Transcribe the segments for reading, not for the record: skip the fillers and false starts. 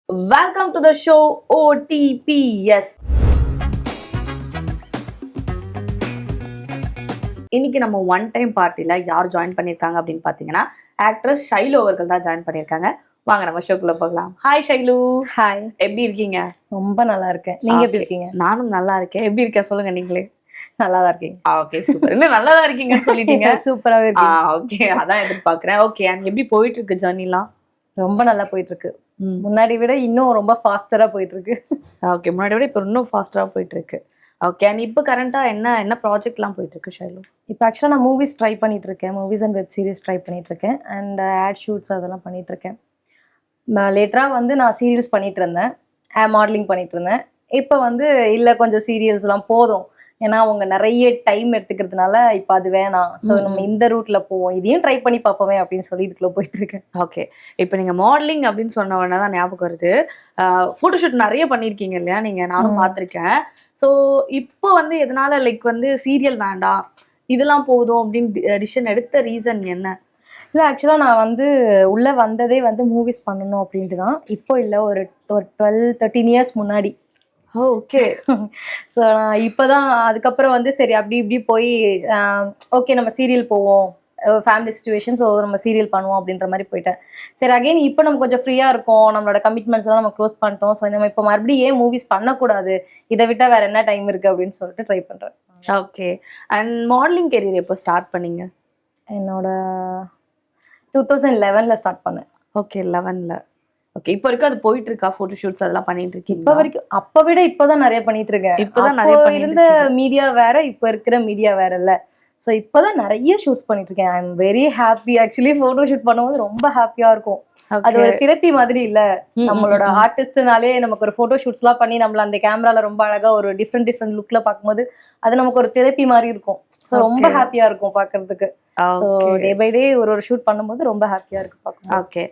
Welcome to the show OTPS. இன்னைக்கு நம்ம one time பார்ட்டில யார் ஜாயின் பண்ணிருக்காங்க அப்படின்னு பாத்தீங்கன்னா ஆக்ட்ரஸ் ஷைலு அவர்கள் தான் ஜாயின் பண்ணிருக்காங்க. வாங்க நம்ம ஷோக்குள்ள போகலாம். ஹாய் ஷைலு. ஹாய். எப்படி இருக்கீங்க? ரொம்ப நல்லா இருக்கேன். நீங்க எப்படி இருக்கீங்க? நானும் நல்லா இருக்கேன். எப்படி இருக்க சொல்லுங்க நீங்களே. நல்லா தான் இருக்கீங்க. Okay super. இன்னும் நல்லா தான் இருக்கீங்கன்னு சொல்லிட்டீங்க. சூப்பராவே இருக்கு. ஓகே அதான் எதிர்பார்க்கிறேன். ஓகே அண்ட் எப்படி போயிட்டு இருக்கு ஜர்னிலாம்? ரொம்ப நல்லா போயிட்டு இருக்கு. முன்னாடி விட இன்னும் ரொம்ப ஃபாஸ்டரா போயிட்டு இருக்கு. ஓகே முன்னாடி விட இப்போ இன்னும் ஃபாஸ்டரா போயிட்டு இருக்கு. ஓகே அண்ட் இப்போ கரண்டா என்ன ப்ராஜெக்ட்லாம் போயிட்டு இருக்கு ஷைலு? இப்போ ஆக்சுவலாக நான் மூவிஸ் ட்ரை பண்ணிட்டு இருக்கேன். Movies and web series try பண்ணிட்டு இருக்கேன். அண்ட் ஆட் ஷூட்ஸ் அதெல்லாம் பண்ணிட்டு இருக்கேன். லேட்டராக வந்து நான் சீரியல்ஸ் பண்ணிட்டு இருந்தேன். மாடலிங் பண்ணிட்டு இருந்தேன். இப்போ வந்து இல்லை கொஞ்சம் சீரியல்ஸ்லாம் போதும், ஏன்னா அவங்க நிறைய டைம் எடுத்துக்கிறதுனால இப்போ அது வேணாம், ஸோ நம்ம இந்த ரூட்ல போவோம், இதையும் ட்ரை பண்ணி பார்ப்போமே அப்படின்னு சொல்லி இதுக்குள்ள போயிட்டு இருக்கேன். ஓகே இப்போ நீங்க மாடலிங் அப்படின்னு சொன்ன உடனே தான் ஞாபகம் வருது. ஃபோட்டோஷூட் நிறைய பண்ணியிருக்கீங்க இல்லையா நீங்க? நானும் பார்த்துருக்கேன். ஸோ இப்போ வந்து எதனால லைக் வந்து சீரியல் வேண்டாம் இதெல்லாம் போதும் அப்படின்னு டிசிஷன் எடுத்த ரீசன் என்ன? இல்லை ஆக்சுவலாக நான் வந்து உள்ளே வந்ததே வந்து மூவிஸ் பண்ணணும் அப்படின்ட்டு தான். இப்போ இல்லை, ஒரு 12-13 இயர்ஸ் முன்னாடி. ஓகே. ஸோ நான் இப்போ தான் அதுக்கப்புறம் வந்து சரி அப்படி இப்படி போய் ஓகே நம்ம சீரியல் போவோம், ஃபேமிலி சுச்சுவேஷன், ஸோ நம்ம சீரியல் பண்ணுவோம் அப்படின்ற மாதிரி போயிட்டேன். சரி அகைன் இப்போ நம்ம கொஞ்சம் ஃப்ரீயாக இருக்கோம், நம்மளோட கமிட்மெண்ட்ஸ்லாம் நம்ம க்ளோஸ் பண்ணிட்டோம், ஸோ நம்ம இப்போ மறுபடியும் ஏன் மூவிஸ் பண்ணக்கூடாது, இதை விட்டால் வேறு என்ன டைம் இருக்குது அப்படின்னு சொல்லிட்டு ட்ரை பண்ணுறேன். ஓகே அண்ட் மாடலிங் கெரியர் எப்போ ஸ்டார்ட் பண்ணீங்க? என்னோட 2011 ஸ்டார்ட் பண்ணேன். ஓகே 11ல். ஓகே இப்போ வரைக்கும் அது போயிட்டு இருக்கா? ஃபோட்டோ ஷூட்ஸ் அதெல்லாம் பண்ணிட்டு இருக்கீங்க? இப்போ வரைக்கும் அப்போ விட இப்போதான் நிறைய பண்ணிட்டு இருக்கேன். இப்போதான் நிறைய இருந்த மீடியா வேற, இப்போ இருக்கிற மீடியா வேற இல்ல. ஸோ இப்போதான் நிறைய ஷூட்ஸ் பண்ணிட்டு இருக்கேன். I am very happy. Actually photo shoot பண்ணும்போது ரொம்ப ஹாப்பியா இருக்கும். அது ஒரு தெரப்பி மாதிரி இல்ல, நம்மளோட ஆர்டிஸ்ட்னாலே நமக்கு ஒரு ஃபோட்டோ ஷூட்ஸ்லாம் பண்ணி நம்மள அந்த கேமரால ரொம்ப அழகா ஒரு டிஃப்ரெண்ட் லுக்ல பார்க்கும்போது அது நமக்கு ஒரு தெரப்பி மாதிரி இருக்கும். ஸோ ரொம்ப ஹாப்பியா இருக்கும் பார்க்கறதுக்கு. ஸோ டே பை டே ஒரு ஷூட் பண்ணும்போது ரொம்ப ஹாப்பியா இருக்கு பார்க்கணும். ஓகே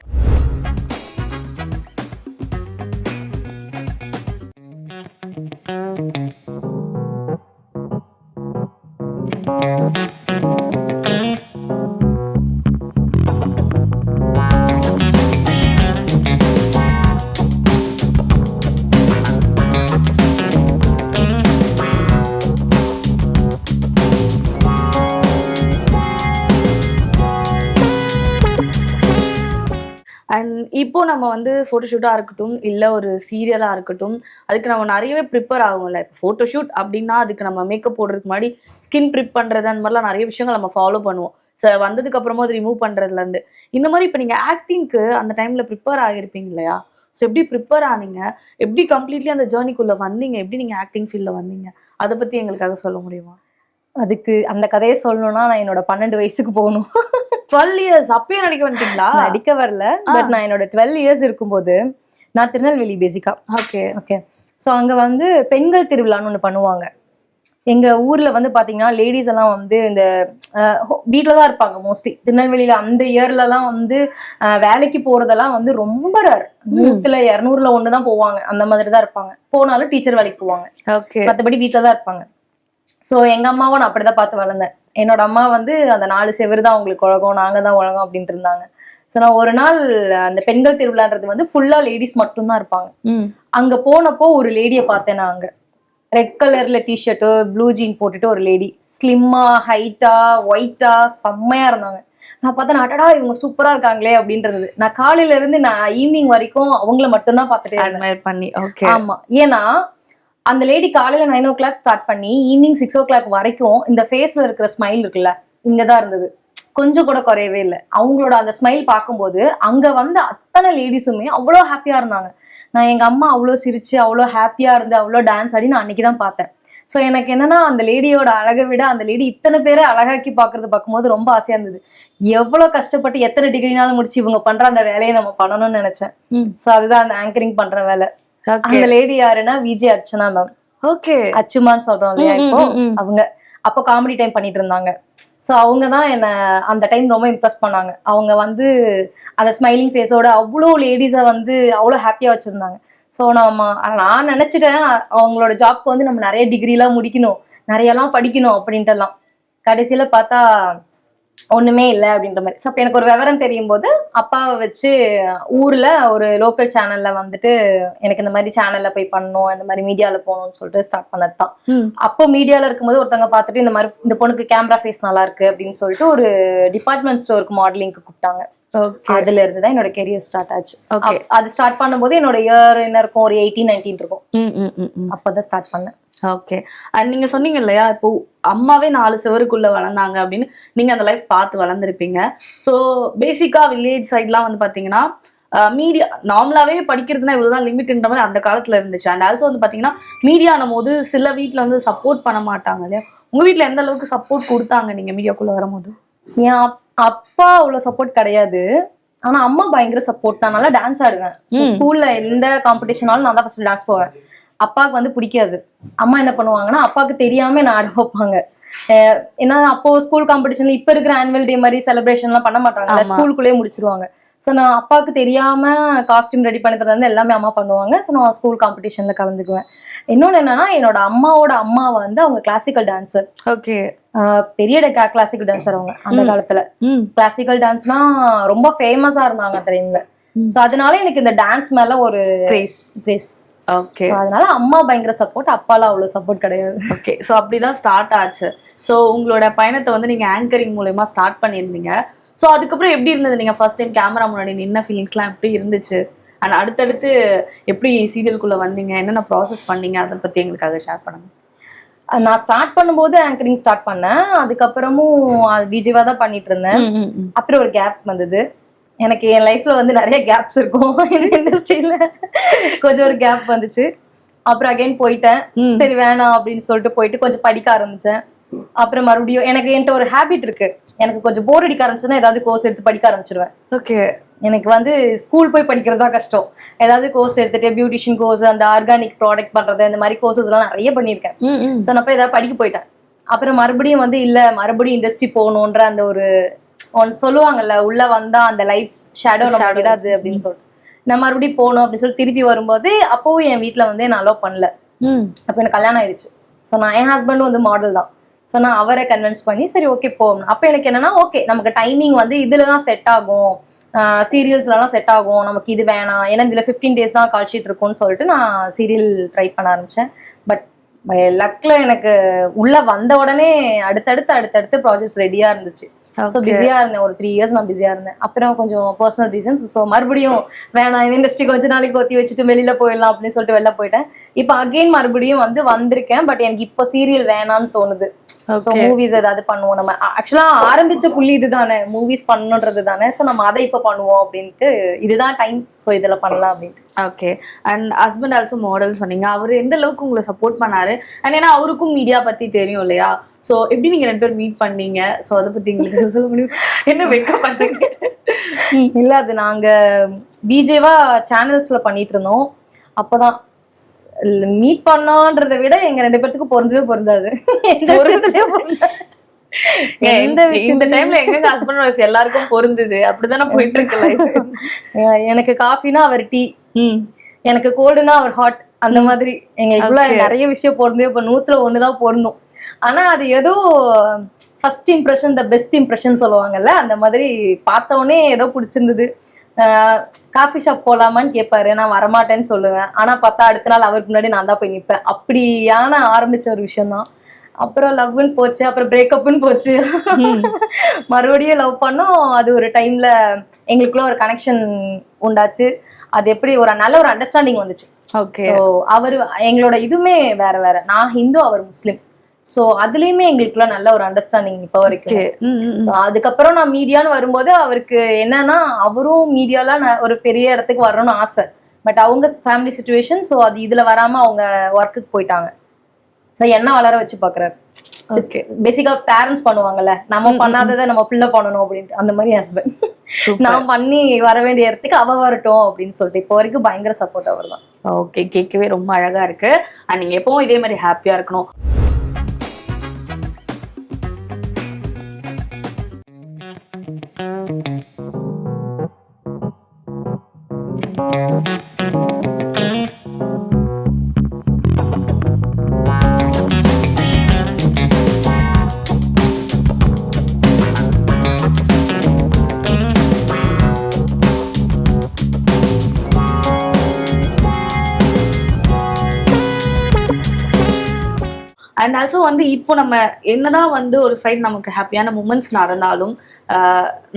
அண்ட் இப்போ நம்ம வந்து ஃபோட்டோஷூட்டாக இருக்கட்டும் இல்லை ஒரு சீரியலாக இருக்கட்டும், அதுக்கு நம்ம நிறையவே ப்ரிப்பேர் ஆகும்ல. இப்போ ஃபோட்டோஷூட் அப்படின்னா அதுக்கு நம்ம மேக்கப் போடுறதுக்கு முன்னாடி ஸ்கின் ப்ரிப் பண்ணுறது அந்த மாதிரிலாம் நிறைய விஷயங்கள் நம்ம ஃபாலோ பண்ணுவோம். வந்ததுக்கு அப்புறமா அது ரிமூவ் பண்ணுறதுலேருந்து இந்த மாதிரி. இப்போ நீங்கள் ஆக்டிங்க்கு அந்த டைமில் ப்ரிப்பேர் ஆகிருப்பீங்க இல்லையா? ஸோ எப்படி ப்ரிப்பேர் ஆனீங்க, எப்படி கம்ப்ளீட்லி அந்த ஜேர்னிக்குள்ளே வந்தீங்க, எப்படி நீங்கள் ஆக்டிங் ஃபீல்டில் வந்தீங்க, அதை பற்றி எங்களுக்காக சொல்ல முடியுமா? அதுக்கு அந்த கதையை சொல்லணும்னா நான் என்னோட 12 வயசுக்கு போகணும். 12 இயர்ஸ் அப்பயே நடிக்க வந்துட்டீங்களா? நடிக்க வரல, பட் நான் என்னோட 12 இயர்ஸ் இருக்கும்போது, நான் திருநெல்வேலி பேசிக்கா. Okay okay. ஸோ அங்கே வந்து பெண்கள் திருவிழான்னு ஒன்று பண்ணுவாங்க. எங்கள் ஊரில் வந்து பார்த்தீங்கன்னா லேடிஸ் எல்லாம் வந்து இந்த வீட்டில் தான் இருப்பாங்க மோஸ்ட்லி. திருநெல்வேலியில் அந்த இயர்லலாம் வந்து வேலைக்கு போகிறதெல்லாம் வந்து ரொம்ப ரேர். 100ல் 200ல் 1 தான் போவாங்க, அந்த மாதிரி தான் இருப்பாங்க. போனாலும் டீச்சர் வேலைக்கு போவாங்க. ஓகே. மற்றபடி வீட்டில் தான் இருப்பாங்க. ஸோ எங்கள் அம்மாவை நான் அப்படிதான் பார்த்து வளர்ந்தேன். என்னோட அம்மா வந்து அந்த 4 செவரு தான் அவங்களுக்கு உலகம், நாங்கள் தான் உலகம் அப்படின்ட்டு இருந்தாங்க. ஸோ நான் ஒரு நாள் அந்த பெண்கள் திருவிழான்றது வந்து ஃபுல்லாக லேடிஸ் மட்டும்தான் இருப்பாங்க. அங்கே போனப்போ ஒரு லேடியை பார்த்தேன் நான். அங்கே ரெட் கலர்ல டிஷர்ட்டு ப்ளூ ஜீன் போட்டுட்டு ஒரு லேடி, ஸ்லிம்மா ஹைட்டா ஒயிட்டா செம்மையா இருந்தாங்க. நான் பார்த்தேன், அடடா இவங்க சூப்பரா இருக்காங்களே அப்படின்றது. நான் காலையில இருந்து நான் ஈவினிங் வரைக்கும் அவங்கள மட்டும்தான் பார்த்துட்டே இருந்தேன். ஆமா, ஏன்னா அந்த லேடி காலையில 9 o'clock ஸ்டார்ட் பண்ணி ஈவினிங் 6 o'clock வரைக்கும் இந்த ஃபேஸ்ல இருக்கிற ஸ்மைல் இருக்குல்ல, இங்கதான் இருந்தது, கொஞ்சம் கூட குறையவே இல்லை. அவங்களோட அந்த ஸ்மைல் பார்க்கும்போது அங்க வந்து அத்தனை லேடிஸுமே அவ்வளோ ஹாப்பியா இருந்தாங்க. நான் எங்க அம்மா அவ்வளோ சிரிச்சு அவ்வளோ ஹாப்பியா இருந்து அவ்வளோ டான்ஸ் ஆடி நான் அன்னைக்குதான் பார்த்தேன். ஸோ எனக்கு என்னன்னா அந்த லேடியோட அழகை விட அந்த லேடி இத்தனை பேரை அழகாக்கி பார்க்கறது பார்க்கும்போது ரொம்ப ஆசையா இருந்தது. எவ்வளோ கஷ்டப்பட்டு எத்தனை டிகிரினாலும் முடிச்சு இவங்க பண்ற அந்த வேலையை நம்ம பண்ணணும்னு நினைச்சேன். ஸோ அதுதான் அந்த ஆங்கரிங் பண்ற வேலை. அந்த லேடி யாருன்னா விஜே அர்ச்சனா மேம். ஓகே. அச்சுமான்னு சொல்றோம் இல்லையா இப்போ, அவங்க அப்போ காமெடி டைம் பண்ணிட்டு இருந்தாங்க. ஸோ அவங்க தான் என்னை அந்த டைம் ரொம்ப இம்ப்ரெஸ் பண்ணாங்க. அவங்க வந்து அந்த ஸ்மைலிங் ஃபேஸோட அவ்வளோ லேடிஸை வந்து அவ்வளோ ஹாப்பியாக வச்சுருந்தாங்க. ஸோ நான் நினச்சிட்டேன் அவங்களோட ஜாப்க்கு வந்து நம்ம நிறைய டிகிரிலாம் முடிக்கணும், நிறையெல்லாம் படிக்கணும் அப்படின்ட்டுலாம். கடைசியில் பார்த்தா ஒண்ணுமே இல்லை அப்படின்ற மாதிரி. ஸோ அப்போ எனக்கு ஒரு விவரம் தெரியும் போது அப்பாவை வச்சு ஊர்ல ஒரு லோக்கல் சேனல்ல வந்துட்டு எனக்கு இந்த மாதிரி சேனல்ல போய் பண்ணணும், இந்த மாதிரி மீடியால போகணும்னு சொல்லிட்டு ஸ்டார்ட் பண்ணது தான். அப்போ மீடியால இருக்கும்போது ஒருத்தவங்க பார்த்துட்டு இந்த மாதிரி இந்த பொண்ணுக்கு கேமரா ஃபேஸ் நல்லா இருக்கு அப்படின்னு சொல்லிட்டு ஒரு டிபார்ட்மெண்ட் ஸ்டோருக்கு மாடலிங்க்கு கூப்பிட்டாங்க. அதுல இருந்து தான் என்னோட கெரியர் ஸ்டார்ட் ஆச்சு. அது ஸ்டார்ட் பண்ணும்போது என்னோட இயர் என்ன இருக்கும், ஒரு 18-19 இருக்கும். அப்பதான் ஸ்டார்ட் பண்ணேன். ஓகே. அண்ட் நீங்க சொன்னீங்க இல்லையா, இப்போ அம்மாவே 4 சுவருக்குள்ள வளர்ந்தாங்க அப்படின்னு, நீங்க அந்த லைஃப் பார்த்து வளர்ந்துருப்பீங்க. ஸோ பேசிக்கா வில்லேஜ் சைட்லாம் வந்து பாத்தீங்கன்னா மீடியா நார்மலாவே படிக்கிறதுனா இவ்வளவுதான் லிமிட்ன்ற மாதிரி அந்த காலத்துல இருந்துச்சு. அண்ட் ஆல்சோ வந்து பாத்தீங்கன்னா மீடியானும் போது சில வீட்டுல வந்து சப்போர்ட் பண்ண மாட்டாங்க இல்லையா? உங்க வீட்டுல எந்த அளவுக்கு சப்போர்ட் கொடுத்தாங்க நீங்க மீடியாக்குள்ள வரும்போது? என் அப்பா அவ்வளவு சப்போர்ட் கிடையாது, ஆனா அம்மா பயங்கர சப்போர்ட். நான் நல்லா டான்ஸ் ஆடுவேன். ஸ்கூல்ல எந்த காம்படிஷனாலும் நான் தான் ஃபர்ஸ்ட் டான்ஸ் போவேன். அப்பாவுக்கு வந்து பிடிக்காது. அம்மா என்ன பண்ணுவாங்கன்னா அப்பாவுக்கு தெரியாம நான் ஆட வைப்பாங்க. ஏன்னா அப்போ ஸ்கூல் காம்படிஷன்ல இப்ப இருக்கிற ஆனுவல் டே மாதிரி செலிப்ரேஷன் எல்லாம் பண்ண மாட்டாங்க, ஸ்கூலுக்குள்ளேயே முடிச்சிருவாங்க. ஸோ நான் அப்பாவுக்கு தெரியாம காஸ்டியூம் ரெடி பண்ணி தரது எல்லாமே அம்மா பண்ணுவாங்க. ஸோ நான் ஸ்கூல் காம்படிஷன்ல கலந்துக்குவேன். இன்னொன்னு என்னன்னா, என்னோட அம்மாவோட அம்மா வந்து அவங்க கிளாசிக்கல் டான்சர். ஓகே. பெரிய கிளாசிக்கல் டான்சர் அவங்க. அந்த காலத்துல கிளாசிக்கல் டான்ஸ்னா ரொம்ப ஃபேமஸா இருந்தாங்க அந்த டைம்ல. ஸோ அதனால எனக்கு இந்த டான்ஸ் மேல ஒரு கிரேஸ். ஓகே. அதனால அம்மா பயங்கர சப்போர்ட், அப்பாலாம் அவ்வளவு சப்போர்ட் கிடையாது. ஓகே. ஸோ அப்படிதான் ஸ்டார்ட் ஆச்சு. ஸோ உங்களோட பயணத்தை வந்து நீங்க ஆங்கரிங் மூலமா ஸ்டார்ட் பண்ணியிருந்தீங்க. ஸோ அதுக்கப்புறம் எப்படி இருந்தது, நீங்க ஃபர்ஸ்ட் டைம் கேமரா முன்னாடி நின்ன ஃபீலிங்ஸ்லாம் எப்படி இருந்துச்சு? அண்ட் அடுத்தடுத்து எப்படி சீரியலுக்குள்ள வந்தீங்க, என்னென்ன ப்ராசஸ் பண்ணீங்க, அதை பத்தி எங்களுக்காக ஷேர் பண்ணுங்க. நான் ஸ்டார்ட் பண்ணும்போது ஆங்கரிங் ஸ்டார்ட் பண்ணேன். அதுக்கப்புறமும் விஜயவா தான் பண்ணிட்டு இருந்தேன். அப்புறம் ஒரு கேப் வந்தது. எனக்கு என் லைஃப்ல வந்து நிறைய கேப்ஸ் இருக்கும் இந்த இண்டஸ்ட்ரியில. கொஞ்சம் ஒரு கேப் வந்துச்சு. அப்புறம் அகைன் போயிட்டேன். சரி வேணாம் அப்படின்னு சொல்லிட்டு போயிட்டு கொஞ்சம் படிக்க ஆரம்பிச்சேன். அப்புறம் மறுபடியும் என்கிட்ட ஒரு ஹேபிட் இருக்கு. எனக்கு கொஞ்சம் போர் அடிக்க ஆரம்பிச்சுன்னா ஏதாவது கோர்ஸ் எடுத்து படிக்க ஆரம்பிச்சிருவேன். ஓகே. எனக்கு வந்து ஸ்கூல் போய் படிக்கிறது தான் கஷ்டம். ஏதாவது கோர்ஸ் எடுத்துட்டு பியூட்டிஷியன் கோர்ஸ், அந்த ஆர்கானிக் ப்ராடக்ட் பண்றது, இந்த மாதிரி கோர்சஸ் எல்லாம் நிறைய பண்ணியிருக்கேன். ஸோ நான் போய் ஏதாவது படிக்க போயிட்டேன். அப்புறம் மறுபடியும் வந்து இல்ல மறுபடியும் இண்டஸ்ட்ரி போகணுன்ற அந்த ஒரு சொல்லுவாங்கல்ல, உள்ள வந்தா அந்த லைட்ஸ் ஷேடோ விடாது அப்படின்னு சொல்லிட்டு நான் மறுபடியும் போகணும் அப்படின்னு சொல்லி திருப்பி வரும்போது அப்பவும் என் வீட்டுல வந்து என்ன அலோவ் பண்ணல. அப்ப எனக்கு கல்யாணம் ஆயிடுச்சு. ஸோ நான் என் ஹஸ்பண்டும் வந்து மாடல் தான். ஸோ நான் அவரை கன்வின்ஸ் பண்ணி சரி ஓகே போகணும். அப்போ எனக்கு என்னன்னா ஓகே நமக்கு டைமிங் வந்து இதுலதான் செட் ஆகும், சீரியல்ஸ்லாம் செட் ஆகும், நமக்கு இது வேணாம். ஏன்னா இதுல 15 days தான் கால் ஷீட் இருக்கும்னு சொல்லிட்டு நான் சீரியல் ட்ரை பண்ண ஆரம்பிச்சேன். பட் லக்ல எனக்கு உள்ள வந்த உடனே அடுத்தடுத்து ப்ராஜெக்ட்ஸ் ரெடியா இருந்துச்சு. ஸோ பிஸியா இருந்தேன். ஒரு 3 years நான் பிஸியா இருந்தேன். அப்புறம் கொஞ்சம் பர்சனல் ரீசன்ஸ் ஸோ மறுபடியும் வேணாம் இந்த இண்டஸ்ட்ரி கொஞ்ச நாளைக்கு ஒத்தி வச்சுட்டு வெளியில போயிடலாம் அப்படின்னு சொல்லிட்டு வெளில போயிட்டேன். இப்போ அகெயின் மறுபடியும் வந்து வந்திருக்கேன். பட் எனக்கு இப்போ சீரியல் வேணான்னு தோணுது. ஸோ மூவிஸ் ஏதாவது பண்ணுவோம். நம்ம ஆக்சுவலா ஆரம்பிச்ச புள்ளி இதுதானே, மூவிஸ் பண்ணணுன்றது தானே. ஸோ நம்ம அதை இப்போ பண்ணுவோம் அப்படின்ட்டு, இதுதான் டைம், ஸோ இதுல பண்ணலாம் அப்படின்ட்டு. Okay. And husband also model சொன்னீங்க. அவர் எந்த அளவுக்கு உங்களை சப்போர்ட் பண்ணாரு? அண்ட் ஏன்னா அவருக்கும் மீடியா பத்தி தெரியும் இல்லையா? ஸோ எப்படி நீங்க 2 பேரும் மீட் பண்ணீங்க? ஸோ அதை பத்தி எங்களுக்கு சொல்ல முடியும்? என்ன வெக்க பண்றீங்க? இல்ல அது நாங்க விஜேவா சேனல்ஸ்ல பண்ணிட்டு இருந்தோம். அப்பதான் மீட் பண்ணோன்றதை விட எங்க 2 பேர்த்துக்கும் பொருந்தாது. இந்த டைம்ல எங்க ஹஸ்பண்ட் ஒய்ஃப் எல்லாருக்கும் பொருந்தது. அப்படிதானே போயிட்டு இருக்கு லைஃப். எனக்கு காஃபினா அவர் டீ, எனக்கு கோல்டுனா அவர் ஹாட். அந்த மாதிரி எங்களுக்குள்ள நிறைய விஷயம் பொருந்தே. இப்ப 100ல 1 தான் பொருந்தும். ஆனா அது ஏதோ first impression the best impression சொல்லுவாங்கல்ல, அந்த மாதிரி பார்த்தவொடனே ஏதோ பிடிச்சிருந்தது. காஃபி ஷாப் போலாமான்னு கேட்பாரு, நான் வரமாட்டேன்னு சொல்லுவேன். ஆனா பார்த்தா அடுத்த நாள் அவருக்கு முன்னாடி நான் தான் போய் நிற்பேன். அப்படியான ஆரம்பிச்ச ஒரு விஷயம் தான். அப்புறம் லவ்னு போச்சு, அப்புறம் பிரேக்கப்னு போச்சு. மறுபடியும் லவ் பண்ணோம். அது ஒரு டைம்ல எங்களுக்குள்ள ஒரு கனெக்ஷன் உண்டாச்சு. அது எப்படி ஒரு நல்ல ஒரு அண்டர்ஸ்டாண்டிங் வந்துச்சு. ஸோ அவரு எங்களோட இதுவுமே வேற வேற. நான் ஹிந்து, அவர் முஸ்லிம். ஸோ அதுலயுமே எங்களுக்குள்ள நல்ல ஒரு அண்டர்ஸ்டாண்டிங் இப்ப வரைக்கும். அதுக்கப்புறம் நான் மீடியான்னு வரும்போது அவருக்கு என்னன்னா, அவரும் மீடியால ஒரு பெரிய இடத்துக்கு வரணும்னு ஆசை. பட் அவங்க ஃபேமிலி சிச்சுவேஷன், ஸோ அது இதுல வராம அவங்க ஒர்க்குக்கு போயிட்டாங்க. ஸோ என்ன வளர வச்சு பாக்குறாரு. பேசிக்கா பேரண்ட்ஸ் பண்ணுவாங்கல்ல, நம்ம பண்ணாததை நம்ம பிள்ளை பண்ணணும் அப்படின்ட்டு, அந்த மாதிரி ஹஸ்பண்ட் நான் பண்ணி வர வேண்டிய இடத்துக்கு அவ வரட்டும் அப்படின்னு சொல்லிட்டு இப்போ வரைக்கும் பயங்கர சப்போர்ட் அவர் தான். ஓகே, கேட்கவே ரொம்ப அழகா இருக்கு. அண்ட் நீங்க எப்பவும் இதே மாதிரி ஹாப்பியா இருக்கணும். அண்ட் ஆல்சோ வந்து இப்போ நம்ம என்னதான் வந்து ஒரு சைடு நமக்கு ஹாப்பியான மூமெண்ட்ஸ் நடந்தாலும்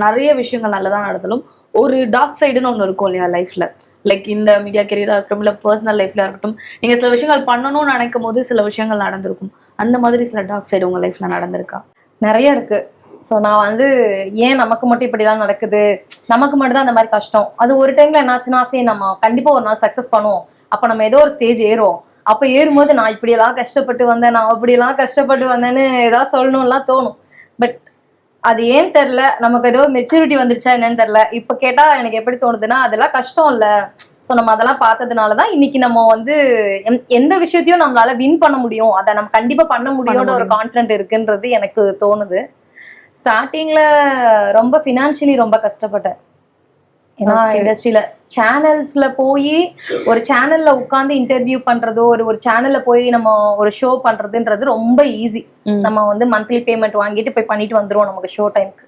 நிறைய விஷயங்கள் நல்லதாக நடந்தாலும் ஒரு டார்க் சைடுன்னு ஒன்று இருக்கும் இல்லையா லைஃப்ல. லைக் இந்த மீடியா கெரியராக இருக்கட்டும், இல்லை பர்சனல் லைஃப்ல இருக்கட்டும், நீங்கள் சில விஷயங்கள் பண்ணணும்னு நினைக்கும் போது சில விஷயங்கள் நடந்திருக்கும். அந்த மாதிரி சில டார்க் சைடு உங்கள் லைஃப்ல நடந்திருக்கா? நிறைய இருக்கு. ஸோ நான் வந்து ஏன் நமக்கு மட்டும் இப்படிலாம் நடக்குது, நமக்கு மட்டும் தான் அந்த மாதிரி கஷ்டம். அது ஒரு டைம்ல என்னாச்சுன்னா, சரி நம்ம கண்டிப்பா ஒரு நாள் சக்ஸஸ் பண்ணுவோம், அப்போ நம்ம ஏதோ ஒரு ஸ்டேஜ் ஏறுவோம், அப்போ ஏறும்போது நான் இப்படியெல்லாம் கஷ்டப்பட்டு வந்தேன், நான் அப்படியெல்லாம் கஷ்டப்பட்டு வந்தேன்னு ஏதாவது சொல்லணும்லாம் தோணும். பட் அது ஏன் தெரில, நமக்கு ஏதோ மெச்சூரிட்டி வந்துருச்சா என்னன்னு தெரில. இப்போ கேட்டா எனக்கு எப்படி தோணுதுன்னா, அதெல்லாம் கஷ்டம் இல்லை. ஸோ நம்ம அதெல்லாம் பார்த்ததுனாலதான் இன்னைக்கு நம்ம வந்து எந்த விஷயத்தையும் நம்மளால வின் பண்ண முடியும், அதை நம்ம கண்டிப்பா பண்ண முடியும்னு ஒரு கான்ஃபிடென்ட் இருக்குன்றது எனக்கு தோணுது. ஸ்டார்டிங்ல ரொம்ப ஃபினான்ஷியலி ரொம்ப கஷ்டப்பட்டேன். ஏன்னா இண்டஸ்ட்ரியில சேனல்ஸ்ல போய் ஒரு சேனல்ல உட்காந்து இன்டர்வியூ பண்றதோ, ஒரு சேனல்ல போய் நம்ம ஒரு ஷோ பண்றதுன்றது ரொம்ப ஈஸி. நம்ம வந்து மந்த்லி பேமெண்ட் வாங்கிட்டு போய் பண்ணிட்டு வந்துருவோம் நமக்கு ஷோ டைம்க்கு.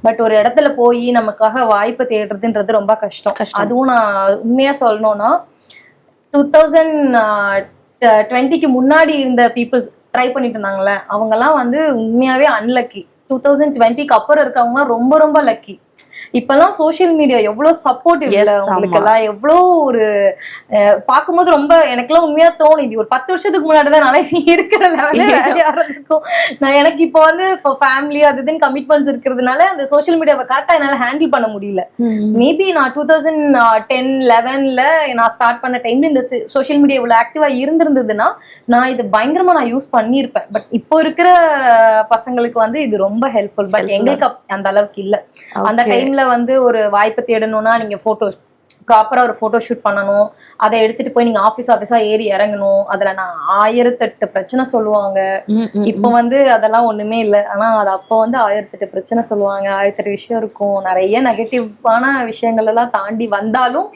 பட் ஒரு இடத்துல போய் நமக்காக வாய்ப்பு தேடுறதுன்றது ரொம்ப கஷ்டம். அதுவும் நான் உண்மையா சொல்லணும்னா 2020க்கு முன்னாடி இருந்த பீப்புள்ஸ் ட்ரை பண்ணிட்டு இருந்தாங்கல்ல, அவங்கெல்லாம் வந்து உண்மையாவே அன்லக்கி. 2020க்கு அப்புறம் இருக்கவங்க ரொம்ப ரொம்ப லக்கி. இப்பெல்லாம் சோசியல் மீடியா எவ்வளவு சப்போர்ட்டிவ் இல்ல உங்களுக்கு எல்லாம், எவ்வளோ ஒரு பார்க்கும்போது ரொம்ப எனக்குலாம் உண்மையா தோணும், இது ஒரு 10 வருஷத்துக்கு முன்னாடிதான் நல்லா இருக்கிற லெவல்ல வேலையா இருக்கும். நான் எனக்கு இப்போ வந்து ஃபேமிலி அது இதுன்னு கமிட்மெண்ட்ஸ் இருக்கிறதுனால அந்த சோசியல் மீடியாவை கரெக்டா என்னால ஹேண்டில் பண்ண முடியல. மேபி நான் 2010-11ல நான் ஸ்டார்ட் பண்ண டைம்ல இந்த சோசியல் மீடியா இவ்வளவு ஆக்டிவா இருந்திருந்ததுன்னா நான் இது பயங்கரமா நான் யூஸ் பண்ணியிருப்பேன். பட் இப்போ இருக்கிற பசங்களுக்கு வந்து இது ரொம்ப ஹெல்ப்ஃபுல். பட் எங்களுக்கு அந்த அளவுக்கு இல்லை. அந்த டைம்ல வந்து ஒரு வாய்ப்பு தேடணும்னா நீங்க போட்டோஸ் ப்ராப்பரா ஒரு போட்டோ ஷூட் பண்ணணும், அதை எடுத்துட்டு போய் நீங்க ஆஃபீஸா ஏறி இறங்கணும், அதுல நான் 1008 பிரச்சனை சொல்லுவாங்க. இப்ப வந்து அதெல்லாம் ஒண்ணுமே இல்லை. ஆனா அது அப்போ வந்து 1008 பிரச்சனை சொல்லுவாங்க, 1008 விஷயம் இருக்கும், நிறைய நெகட்டிவான விஷயங்கள் எல்லாம் தாண்டி வந்தாலும்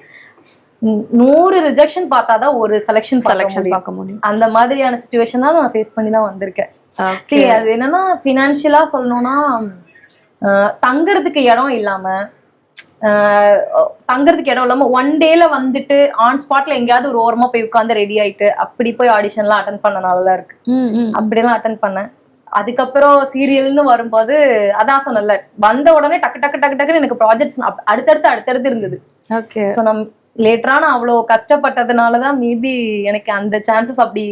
100 ரிஜெக்ஷன் பார்த்தாதான் ஒரு செலெக்ஷன் பார்க்க முடியும். அந்த மாதிரியான சிச்சுவேஷன் தான் நான் ஃபேஸ் பண்ணி தான் வந்திருக்கேன். சரி, அது என்னன்னா பினான்சியலா சொல்லணும்னா தங்கறதுக்கு இடம் இல்லாம ஒன் டேல வந்துட்டு ஆன் ஸ்பாட்ல எங்கேயாவது ஒரு ஓரமா போய் உட்காந்து ரெடி ஆயிட்டு அப்படி போய் ஆடிஷன்லாம் அட்டன் பண்ணனால இருக்கு. அப்படிலாம் அட்டன் பண்ணேன். அதுக்கப்புறம் சீரியல்னு வரும்போது அதான் சொன்னல, வந்த உடனே டக்கு டக்கு டக்கு டக்குன்னு எனக்கு ப்ராஜெக்ட்ஸ் அடுத்தடுத்து இருந்தது. ஸோ நம்ம லேட்டரா நான் அவ்வளோ கஷ்டப்பட்டதுனாலதான் மேபி எனக்கு அந்த சான்சஸ் அப்படி